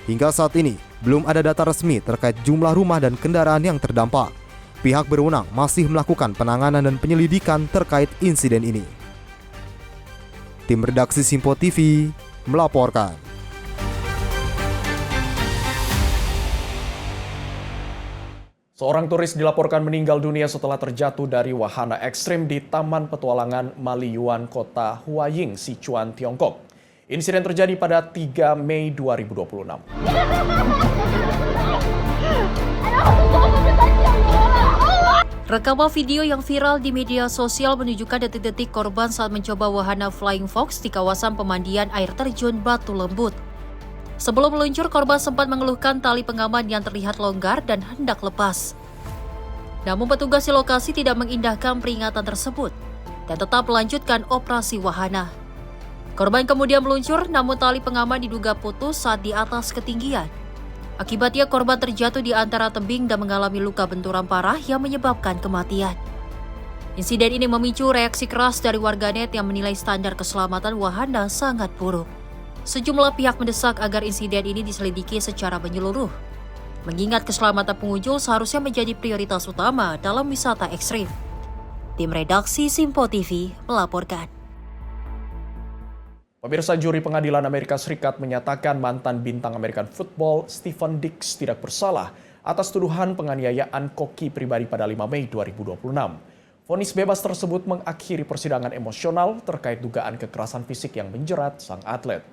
Hingga saat ini, belum ada data resmi terkait jumlah rumah dan kendaraan yang terdampak. Pihak berwenang masih melakukan penanganan dan penyelidikan terkait insiden ini. Tim redaksi Sinpo TV melaporkan. Seorang turis dilaporkan meninggal dunia setelah terjatuh dari wahana ekstrim di Taman Petualangan Maliyuan, Kota Huaying, Sichuan, Tiongkok. Insiden terjadi pada 3 Mei 2026. Rekaman video yang viral di media sosial menunjukkan detik-detik korban saat mencoba wahana Flying Fox di kawasan pemandian air terjun Batu Lembut. Sebelum meluncur, korban sempat mengeluhkan tali pengaman yang terlihat longgar dan hendak lepas. Namun petugas di lokasi tidak mengindahkan peringatan tersebut dan tetap melanjutkan operasi wahana. Korban kemudian meluncur, namun tali pengaman diduga putus saat di atas ketinggian. Akibatnya korban terjatuh di antara tebing dan mengalami luka benturan parah yang menyebabkan kematian. Insiden ini memicu reaksi keras dari warganet yang menilai standar keselamatan wahana sangat buruk. Sejumlah pihak mendesak agar insiden ini diselidiki secara menyeluruh. Mengingat keselamatan pengunjung seharusnya menjadi prioritas utama dalam wisata ekstrim. Tim redaksi Sinpo TV melaporkan. Pemirsa, juri pengadilan Amerika Serikat menyatakan mantan bintang American Football Stephen Diggs tidak bersalah atas tuduhan penganiayaan koki pribadi pada 5 Mei 2026. Vonis bebas tersebut mengakhiri persidangan emosional terkait dugaan kekerasan fisik yang menjerat sang atlet.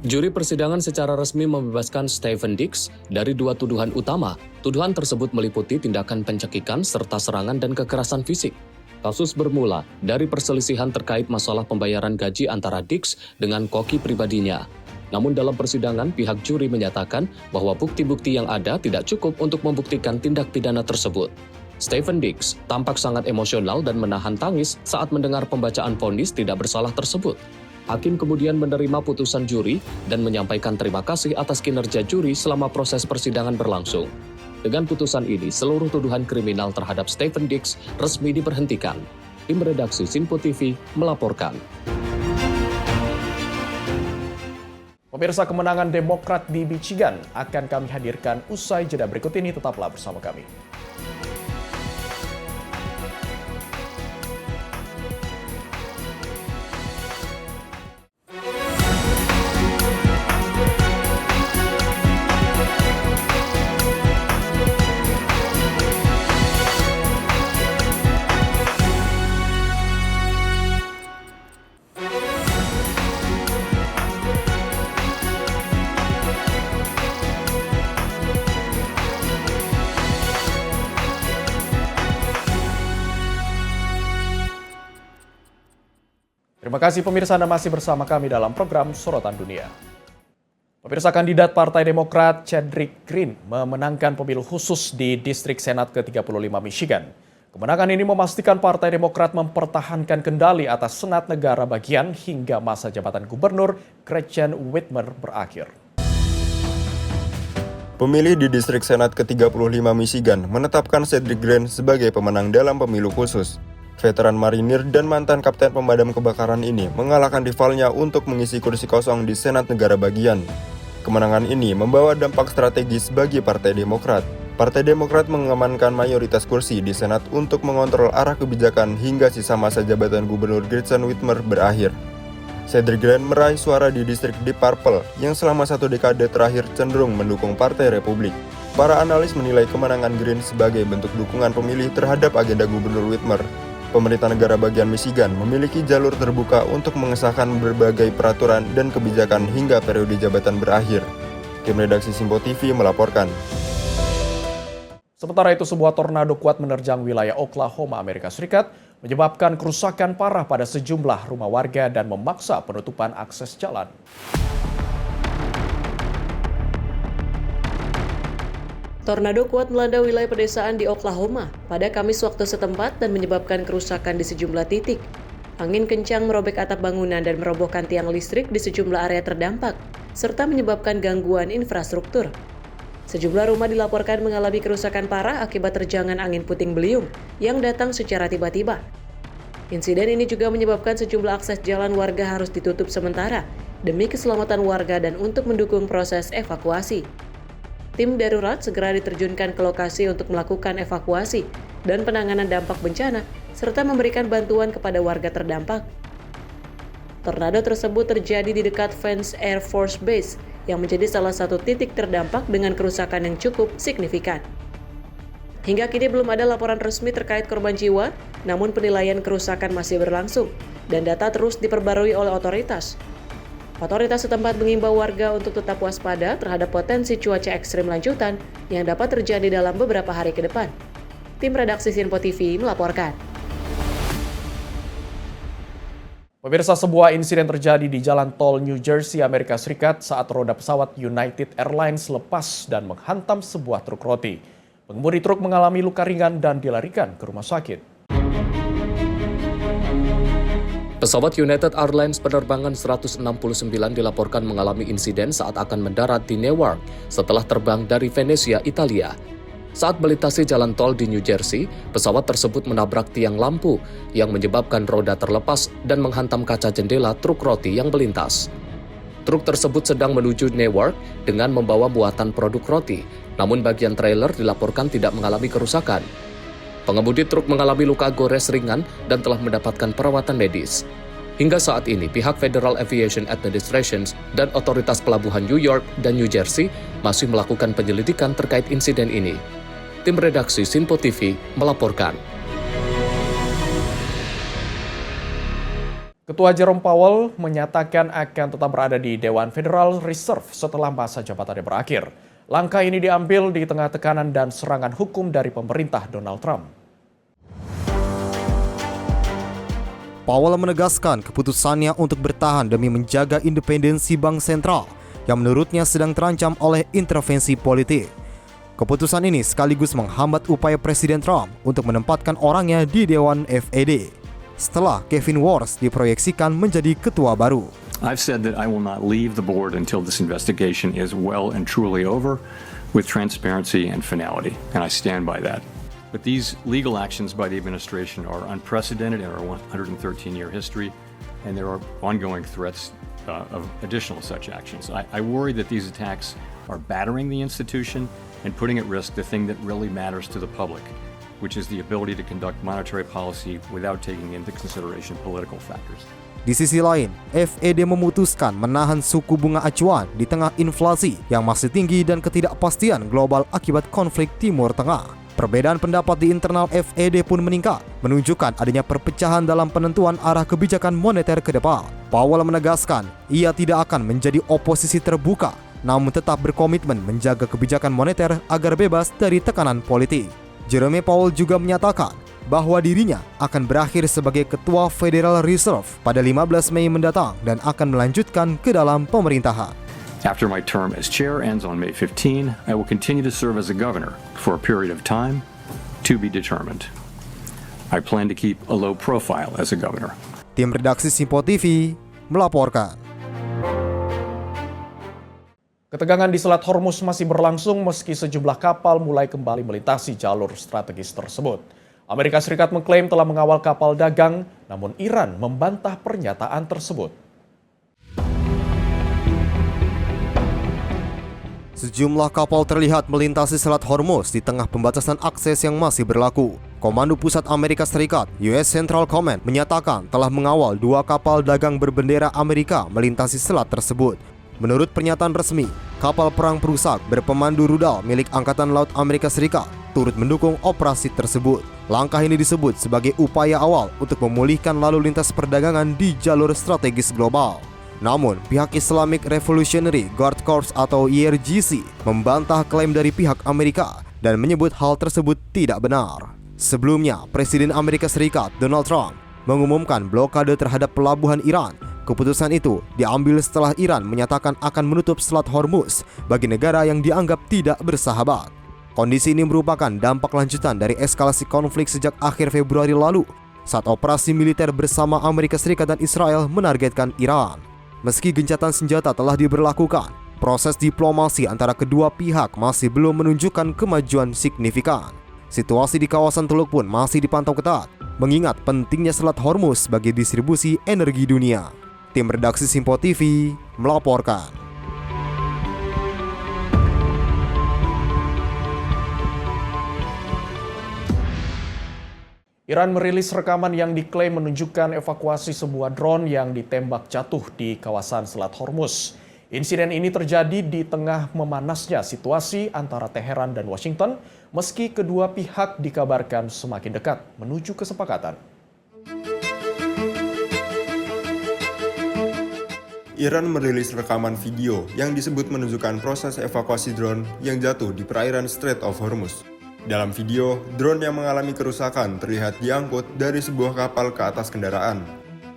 Juri persidangan secara resmi membebaskan Stephen Dix dari 2 tuduhan utama. Tuduhan tersebut meliputi tindakan pencekikan serta serangan dan kekerasan fisik. Kasus bermula dari perselisihan terkait masalah pembayaran gaji antara Dix dengan koki pribadinya. Namun dalam persidangan, pihak juri menyatakan bahwa bukti-bukti yang ada tidak cukup untuk membuktikan tindak pidana tersebut. Stephen Dix tampak sangat emosional dan menahan tangis saat mendengar pembacaan vonis tidak bersalah tersebut. Hakim kemudian menerima putusan juri dan menyampaikan terima kasih atas kinerja juri selama proses persidangan berlangsung. Dengan putusan ini, seluruh tuduhan kriminal terhadap Stephen Dix resmi diberhentikan. Tim redaksi Sinpo TV melaporkan. Pemirsa, kemenangan Demokrat di Michigan akan kami hadirkan usai jeda berikut ini. Tetaplah bersama kami. Terima kasih pemirsa, Anda masih bersama kami dalam program Sorotan Dunia. Pemirsa, kandidat Partai Demokrat Cedric Green memenangkan pemilu khusus di Distrik Senat ke-35 Michigan. Kemenangan ini memastikan Partai Demokrat mempertahankan kendali atas Senat negara bagian hingga masa jabatan Gubernur Gretchen Whitmer berakhir. Pemilih di Distrik Senat ke-35 Michigan menetapkan Cedric Green sebagai pemenang dalam pemilu khusus. Veteran marinir dan mantan kapten pemadam kebakaran ini mengalahkan rivalnya untuk mengisi kursi kosong di Senat negara bagian. Kemenangan ini membawa dampak strategis bagi Partai Demokrat. Partai Demokrat mengamankan mayoritas kursi di Senat untuk mengontrol arah kebijakan hingga sisa masa jabatan Gubernur Gretchen Whitmer berakhir. Cedric Green meraih suara di distrik Deep Purple yang selama 1 dekade terakhir cenderung mendukung Partai Republik. Para analis menilai kemenangan Green sebagai bentuk dukungan pemilih terhadap agenda Gubernur Whitmer. Pemerintah negara bagian Michigan memiliki jalur terbuka untuk mengesahkan berbagai peraturan dan kebijakan hingga periode jabatan berakhir. Tim redaksi Sinpo TV melaporkan. Sementara itu, sebuah tornado kuat menerjang wilayah Oklahoma, Amerika Serikat, menyebabkan kerusakan parah pada sejumlah rumah warga dan memaksa penutupan akses jalan. Tornado kuat melanda wilayah pedesaan di Oklahoma pada Kamis waktu setempat dan menyebabkan kerusakan di sejumlah titik. Angin kencang merobek atap bangunan dan merobohkan tiang listrik di sejumlah area terdampak, serta menyebabkan gangguan infrastruktur. Sejumlah rumah dilaporkan mengalami kerusakan parah akibat terjangan angin puting beliung yang datang secara tiba-tiba. Insiden ini juga menyebabkan sejumlah akses jalan warga harus ditutup sementara demi keselamatan warga dan untuk mendukung proses evakuasi. Tim darurat segera diterjunkan ke lokasi untuk melakukan evakuasi dan penanganan dampak bencana, serta memberikan bantuan kepada warga terdampak. Tornado tersebut terjadi di dekat Vance Air Force Base, yang menjadi salah satu titik terdampak dengan kerusakan yang cukup signifikan. Hingga kini belum ada laporan resmi terkait korban jiwa, namun penilaian kerusakan masih berlangsung, dan data terus diperbarui oleh otoritas. Otoritas setempat mengimbau warga untuk tetap waspada terhadap potensi cuaca ekstrim lanjutan yang dapat terjadi dalam beberapa hari ke depan. Tim redaksi Sinpo TV melaporkan. Pemirsa, sebuah insiden terjadi di jalan tol New Jersey, Amerika Serikat saat roda pesawat United Airlines lepas dan menghantam sebuah truk roti. Pengemudi truk mengalami luka ringan dan dilarikan ke rumah sakit. Pesawat United Airlines penerbangan 169 dilaporkan mengalami insiden saat akan mendarat di Newark setelah terbang dari Venezia, Italia. Saat melintasi jalan tol di New Jersey, pesawat tersebut menabrak tiang lampu yang menyebabkan roda terlepas dan menghantam kaca jendela truk roti yang melintas. Truk tersebut sedang menuju Newark dengan membawa muatan produk roti, namun bagian trailer dilaporkan tidak mengalami kerusakan. Pengemudi truk mengalami luka gores ringan dan telah mendapatkan perawatan medis. Hingga saat ini, pihak Federal Aviation Administration dan otoritas pelabuhan New York dan New Jersey masih melakukan penyelidikan terkait insiden ini. Tim redaksi Sinpo TV melaporkan. Ketua Jerome Powell menyatakan akan tetap berada di Dewan Federal Reserve setelah masa jabatannya berakhir. Langkah ini diambil di tengah tekanan dan serangan hukum dari pemerintah Donald Trump. Powell menegaskan keputusannya untuk bertahan demi menjaga independensi bank sentral yang menurutnya sedang terancam oleh intervensi politik. Keputusan ini sekaligus menghambat upaya Presiden Trump untuk menempatkan orangnya di Dewan FED setelah Kevin Warsh diproyeksikan menjadi ketua baru. I've said that I will not leave the board until this investigation is well and truly over with transparency and finality, and I stand by that. But these legal actions by the administration are unprecedented in our 113-year history, and there are ongoing threats of additional such actions. I worry that these attacks are battering the institution and putting at risk the thing that really matters to the public, which is the ability to conduct monetary policy without taking into consideration political factors. Di sisi lain, FED memutuskan menahan suku bunga acuan di tengah inflasi yang masih tinggi dan ketidakpastian global akibat konflik Timur Tengah. Perbedaan pendapat di internal FED pun meningkat, menunjukkan adanya perpecahan dalam penentuan arah kebijakan moneter ke depan. Powell menegaskan ia tidak akan menjadi oposisi terbuka, namun tetap berkomitmen menjaga kebijakan moneter agar bebas dari tekanan politik. Jerome Powell juga menyatakan bahwa dirinya akan berakhir sebagai Ketua Federal Reserve pada 15 Mei mendatang dan akan melanjutkan ke dalam pemerintahan. After my term as chair ends on May 15, I will continue to serve as a governor for a period of time to be determined. I plan to keep a low profile as a governor. Tim redaksi Simpo TV melaporkan. Ketegangan di Selat Hormuz masih berlangsung meski sejumlah kapal mulai kembali melintasi jalur strategis tersebut. Amerika Serikat mengklaim telah mengawal kapal dagang, namun Iran membantah pernyataan tersebut. Sejumlah kapal terlihat melintasi Selat Hormuz di tengah pembatasan akses yang masih berlaku. Komando Pusat Amerika Serikat, US Central Command, menyatakan telah mengawal 2 kapal dagang berbendera Amerika melintasi selat tersebut. Menurut pernyataan resmi, kapal perang perusak berpemandu rudal milik Angkatan Laut Amerika Serikat turut mendukung operasi tersebut. Langkah ini disebut sebagai upaya awal untuk memulihkan lalu lintas perdagangan di jalur strategis global. Namun, pihak Islamic Revolutionary Guard Corps atau IRGC membantah klaim dari pihak Amerika dan menyebut hal tersebut tidak benar. Sebelumnya, Presiden Amerika Serikat Donald Trump mengumumkan blokade terhadap pelabuhan Iran. Keputusan itu diambil setelah Iran menyatakan akan menutup Selat Hormuz bagi negara yang dianggap tidak bersahabat. Kondisi ini merupakan dampak lanjutan dari eskalasi konflik sejak akhir Februari lalu saat operasi militer bersama Amerika Serikat dan Israel menargetkan Iran. Meski gencatan senjata telah diberlakukan, proses diplomasi antara kedua pihak masih belum menunjukkan kemajuan signifikan. Situasi di kawasan Teluk pun masih dipantau ketat, mengingat pentingnya Selat Hormuz bagi distribusi energi dunia. Tim redaksi Simpo TV melaporkan. Iran merilis rekaman yang diklaim menunjukkan evakuasi sebuah drone yang ditembak jatuh di kawasan Selat Hormuz. Insiden ini terjadi di tengah memanasnya situasi antara Teheran dan Washington, meski kedua pihak dikabarkan semakin dekat menuju kesepakatan. Iran merilis rekaman video yang disebut menunjukkan proses evakuasi drone yang jatuh di perairan Strait of Hormuz. Dalam video, drone yang mengalami kerusakan terlihat diangkut dari sebuah kapal ke atas kendaraan.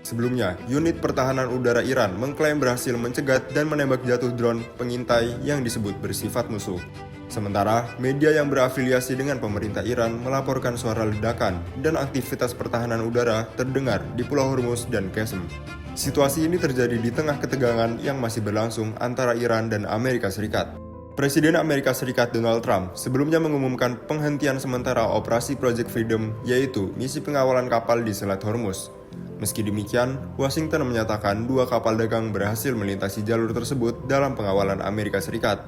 Sebelumnya, unit pertahanan udara Iran mengklaim berhasil mencegat dan menembak jatuh drone pengintai yang disebut bersifat musuh. Sementara, media yang berafiliasi dengan pemerintah Iran melaporkan suara ledakan dan aktivitas pertahanan udara terdengar di Pulau Hormuz dan Qasem. Situasi ini terjadi di tengah ketegangan yang masih berlangsung antara Iran dan Amerika Serikat. Presiden Amerika Serikat Donald Trump sebelumnya mengumumkan penghentian sementara operasi Project Freedom, yaitu misi pengawalan kapal di Selat Hormuz. Meski demikian, Washington menyatakan 2 kapal dagang berhasil melintasi jalur tersebut dalam pengawalan Amerika Serikat.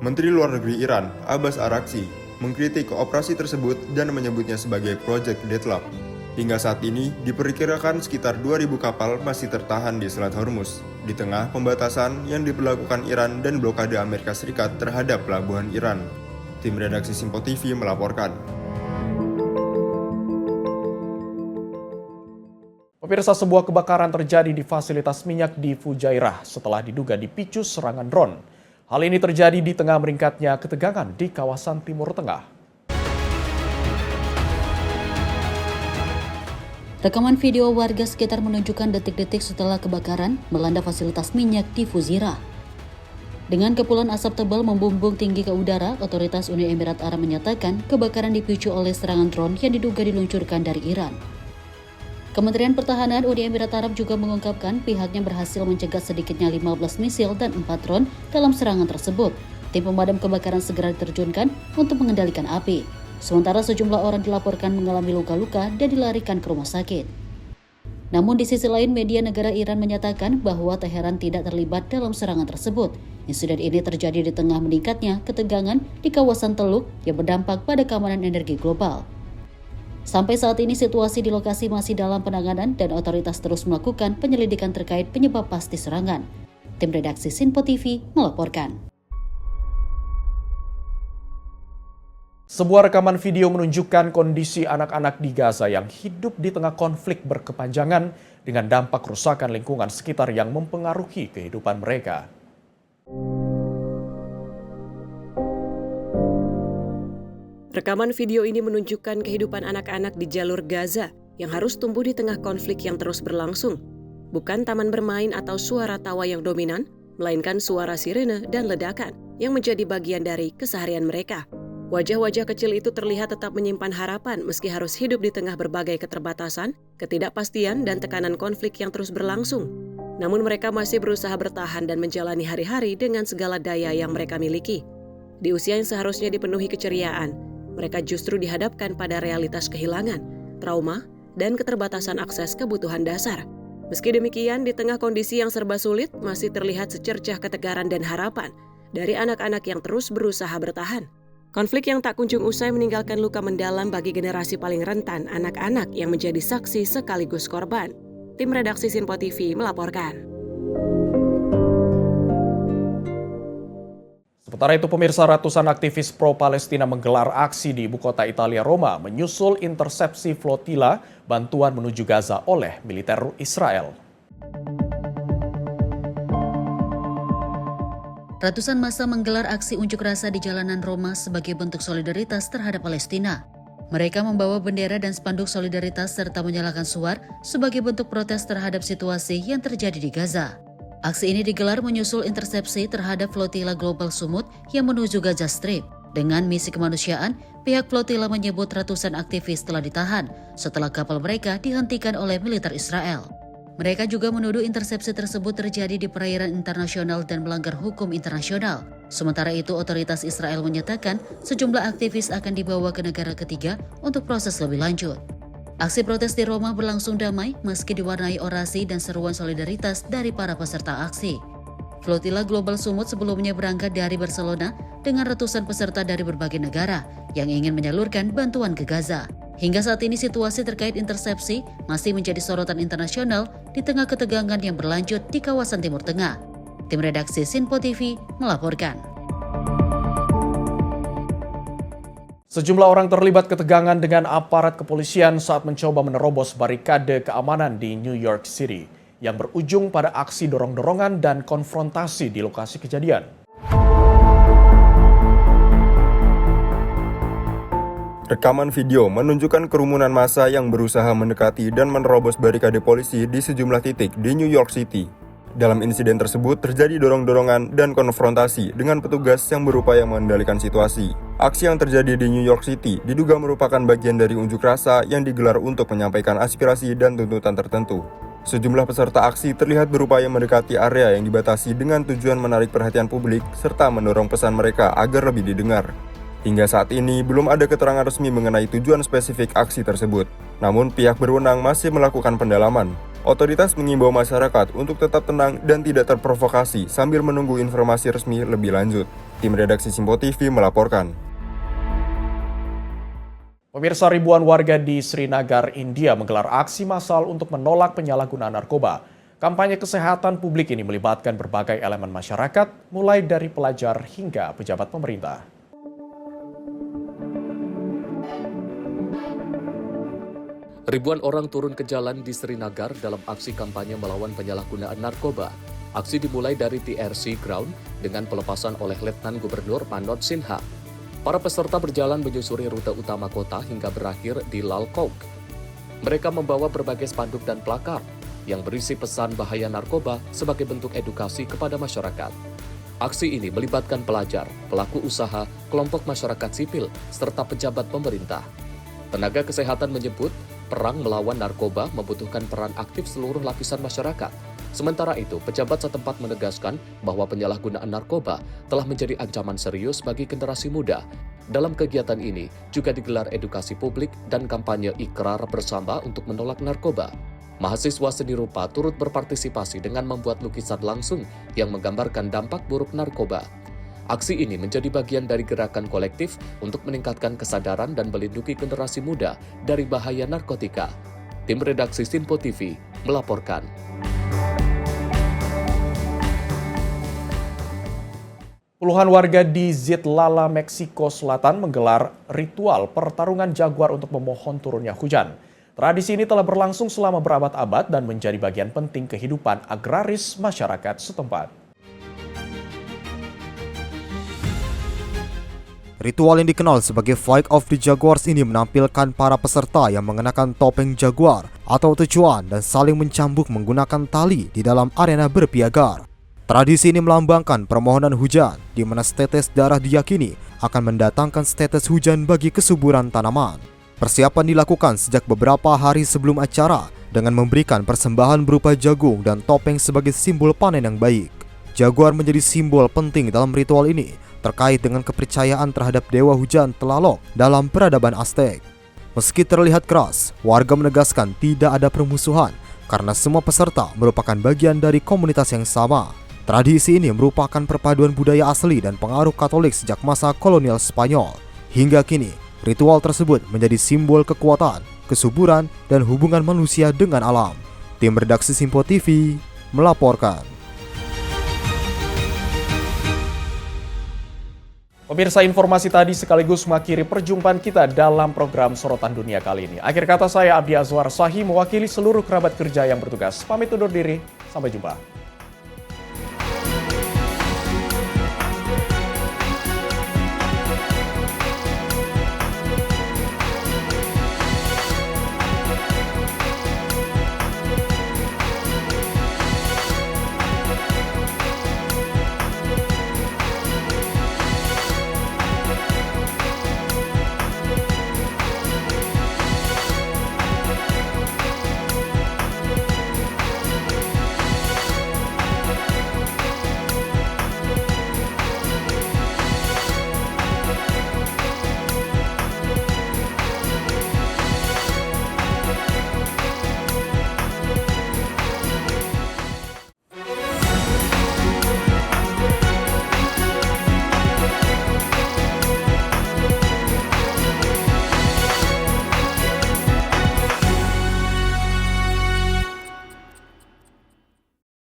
Menteri Luar Negeri Iran, Abbas Araghchi, mengkritik operasi tersebut dan menyebutnya sebagai Project Deadlock. Hingga saat ini, diperkirakan sekitar 2.000 kapal masih tertahan di Selat Hormuz, di tengah pembatasan yang diberlakukan Iran dan blokade Amerika Serikat terhadap pelabuhan Iran. Tim redaksi Simpo TV melaporkan. Pemirsa, sebuah kebakaran terjadi di fasilitas minyak di Fujairah setelah diduga dipicu serangan drone. Hal ini terjadi di tengah meningkatnya ketegangan di kawasan Timur Tengah. Rekaman video warga sekitar menunjukkan detik-detik setelah kebakaran melanda fasilitas minyak di Fujairah. Dengan kepulan asap tebal membumbung tinggi ke udara, otoritas Uni Emirat Arab menyatakan kebakaran dipicu oleh serangan drone yang diduga diluncurkan dari Iran. Kementerian Pertahanan Uni Emirat Arab juga mengungkapkan pihaknya berhasil mencegah sedikitnya 15 misil dan 4 drone dalam serangan tersebut. Tim pemadam kebakaran segera diterjunkan untuk mengendalikan api. Sementara sejumlah orang dilaporkan mengalami luka-luka dan dilarikan ke rumah sakit. Namun di sisi lain, media negara Iran menyatakan bahwa Teheran tidak terlibat dalam serangan tersebut. Insiden ini terjadi di tengah meningkatnya ketegangan di kawasan Teluk yang berdampak pada keamanan energi global. Sampai saat ini situasi di lokasi masih dalam penanganan dan otoritas terus melakukan penyelidikan terkait penyebab pasti serangan. Tim redaksi Sinpo TV melaporkan. Sebuah rekaman video menunjukkan kondisi anak-anak di Gaza yang hidup di tengah konflik berkepanjangan dengan dampak kerusakan lingkungan sekitar yang mempengaruhi kehidupan mereka. Rekaman video ini menunjukkan kehidupan anak-anak di jalur Gaza yang harus tumbuh di tengah konflik yang terus berlangsung. Bukan taman bermain atau suara tawa yang dominan, melainkan suara sirene dan ledakan yang menjadi bagian dari keseharian mereka. Wajah-wajah kecil itu terlihat tetap menyimpan harapan meski harus hidup di tengah berbagai keterbatasan, ketidakpastian, dan tekanan konflik yang terus berlangsung. Namun mereka masih berusaha bertahan dan menjalani hari-hari dengan segala daya yang mereka miliki. Di usia yang seharusnya dipenuhi keceriaan, mereka justru dihadapkan pada realitas kehilangan, trauma, dan keterbatasan akses kebutuhan dasar. Meski demikian, di tengah kondisi yang serba sulit, masih terlihat secercah ketegaran dan harapan dari anak-anak yang terus berusaha bertahan. Konflik yang tak kunjung usai meninggalkan luka mendalam bagi generasi paling rentan, anak-anak yang menjadi saksi sekaligus korban. Tim redaksi Sinpo TV melaporkan. Sementara itu, pemirsa, ratusan aktivis pro-Palestina menggelar aksi di ibu kota Italia, Roma, menyusul intersepsi flotila bantuan menuju Gaza oleh militer Israel. Ratusan massa menggelar aksi unjuk rasa di jalanan Roma sebagai bentuk solidaritas terhadap Palestina. Mereka membawa bendera dan spanduk solidaritas serta menyalakan suar sebagai bentuk protes terhadap situasi yang terjadi di Gaza. Aksi ini digelar menyusul intersepsi terhadap flotila Global Sumut yang menuju Gaza Strip. Dengan misi kemanusiaan, pihak flotila menyebut ratusan aktivis telah ditahan setelah kapal mereka dihentikan oleh militer Israel. Mereka juga menuduh intersepsi tersebut terjadi di perairan internasional dan melanggar hukum internasional. Sementara itu, otoritas Israel menyatakan sejumlah aktivis akan dibawa ke negara ketiga untuk proses lebih lanjut. Aksi protes di Roma berlangsung damai meski diwarnai orasi dan seruan solidaritas dari para peserta aksi. Flotila Global Sumut sebelumnya berangkat dari Barcelona dengan ratusan peserta dari berbagai negara yang ingin menyalurkan bantuan ke Gaza. Hingga saat ini situasi terkait intersepsi masih menjadi sorotan internasional di tengah ketegangan yang berlanjut di kawasan Timur Tengah. Tim redaksi Sinpo TV melaporkan. Sejumlah orang terlibat ketegangan dengan aparat kepolisian saat mencoba menerobos barikade keamanan di New York City yang berujung pada aksi dorong-dorongan dan konfrontasi di lokasi kejadian. Rekaman video menunjukkan kerumunan massa yang berusaha mendekati dan menerobos barikade polisi di sejumlah titik di New York City. Dalam insiden tersebut terjadi dorong-dorongan dan konfrontasi dengan petugas yang berupaya mengendalikan situasi. Aksi yang terjadi di New York City diduga merupakan bagian dari unjuk rasa yang digelar untuk menyampaikan aspirasi dan tuntutan tertentu. Sejumlah peserta aksi terlihat berupaya mendekati area yang dibatasi dengan tujuan menarik perhatian publik serta mendorong pesan mereka agar lebih didengar. Hingga saat ini, belum ada keterangan resmi mengenai tujuan spesifik aksi tersebut. Namun, pihak berwenang masih melakukan pendalaman. Otoritas mengimbau masyarakat untuk tetap tenang dan tidak terprovokasi sambil menunggu informasi resmi lebih lanjut. Tim redaksi Sinpo TV melaporkan. Pemirsa, ribuan warga di Srinagar, India menggelar aksi massal untuk menolak penyalahgunaan narkoba. Kampanye kesehatan publik ini melibatkan berbagai elemen masyarakat, mulai dari pelajar hingga pejabat pemerintah. Ribuan orang turun ke jalan di Srinagar dalam aksi kampanye melawan penyalahgunaan narkoba. Aksi dimulai dari TRC Ground dengan pelepasan oleh Letnan Gubernur Manoj Sinha. Para peserta berjalan menyusuri rute utama kota hingga berakhir di Lal Chowk. Mereka membawa berbagai spanduk dan plakar yang berisi pesan bahaya narkoba sebagai bentuk edukasi kepada masyarakat. Aksi ini melibatkan pelajar, pelaku usaha, kelompok masyarakat sipil, serta pejabat pemerintah. Tenaga kesehatan menyebut perang melawan narkoba membutuhkan peran aktif seluruh lapisan masyarakat. Sementara itu, pejabat setempat menegaskan bahwa penyalahgunaan narkoba telah menjadi ancaman serius bagi generasi muda. Dalam kegiatan ini juga digelar edukasi publik dan kampanye ikrar bersama untuk menolak narkoba. Mahasiswa seni rupa turut berpartisipasi dengan membuat lukisan langsung yang menggambarkan dampak buruk narkoba. Aksi ini menjadi bagian dari gerakan kolektif untuk meningkatkan kesadaran dan melindungi generasi muda dari bahaya narkotika. Tim redaksi Sinpo TV melaporkan. Puluhan warga di Zitlala, Meksiko Selatan menggelar ritual pertarungan jaguar untuk memohon turunnya hujan. Tradisi ini telah berlangsung selama berabad-abad dan menjadi bagian penting kehidupan agraris masyarakat setempat. Ritual yang dikenal sebagai Fight of the Jaguars ini menampilkan para peserta yang mengenakan topeng jaguar atau tecuan dan saling mencambuk menggunakan tali di dalam arena berpiagar. Tradisi ini melambangkan permohonan hujan, di mana setetes darah diyakini akan mendatangkan setetes hujan bagi kesuburan tanaman. Persiapan dilakukan sejak beberapa hari sebelum acara dengan memberikan persembahan berupa jagung dan topeng sebagai simbol panen yang baik. Jaguar menjadi simbol penting dalam ritual ini, terkait dengan kepercayaan terhadap dewa hujan Tlaloc dalam peradaban Aztec. Meski terlihat keras, warga menegaskan tidak ada permusuhan karena semua peserta merupakan bagian dari komunitas yang sama. Tradisi ini merupakan perpaduan budaya asli dan pengaruh Katolik sejak masa kolonial Spanyol. Hingga kini, ritual tersebut menjadi simbol kekuatan, kesuburan, dan hubungan manusia dengan alam. Tim redaksi Sinpo TV melaporkan. Pemirsa, informasi tadi sekaligus mengakhiri perjumpaan kita dalam program Sorotan Dunia kali ini. Akhir kata saya Abdi Azwar Sahih mewakili seluruh kerabat kerja yang bertugas. Pamit undur diri, sampai jumpa.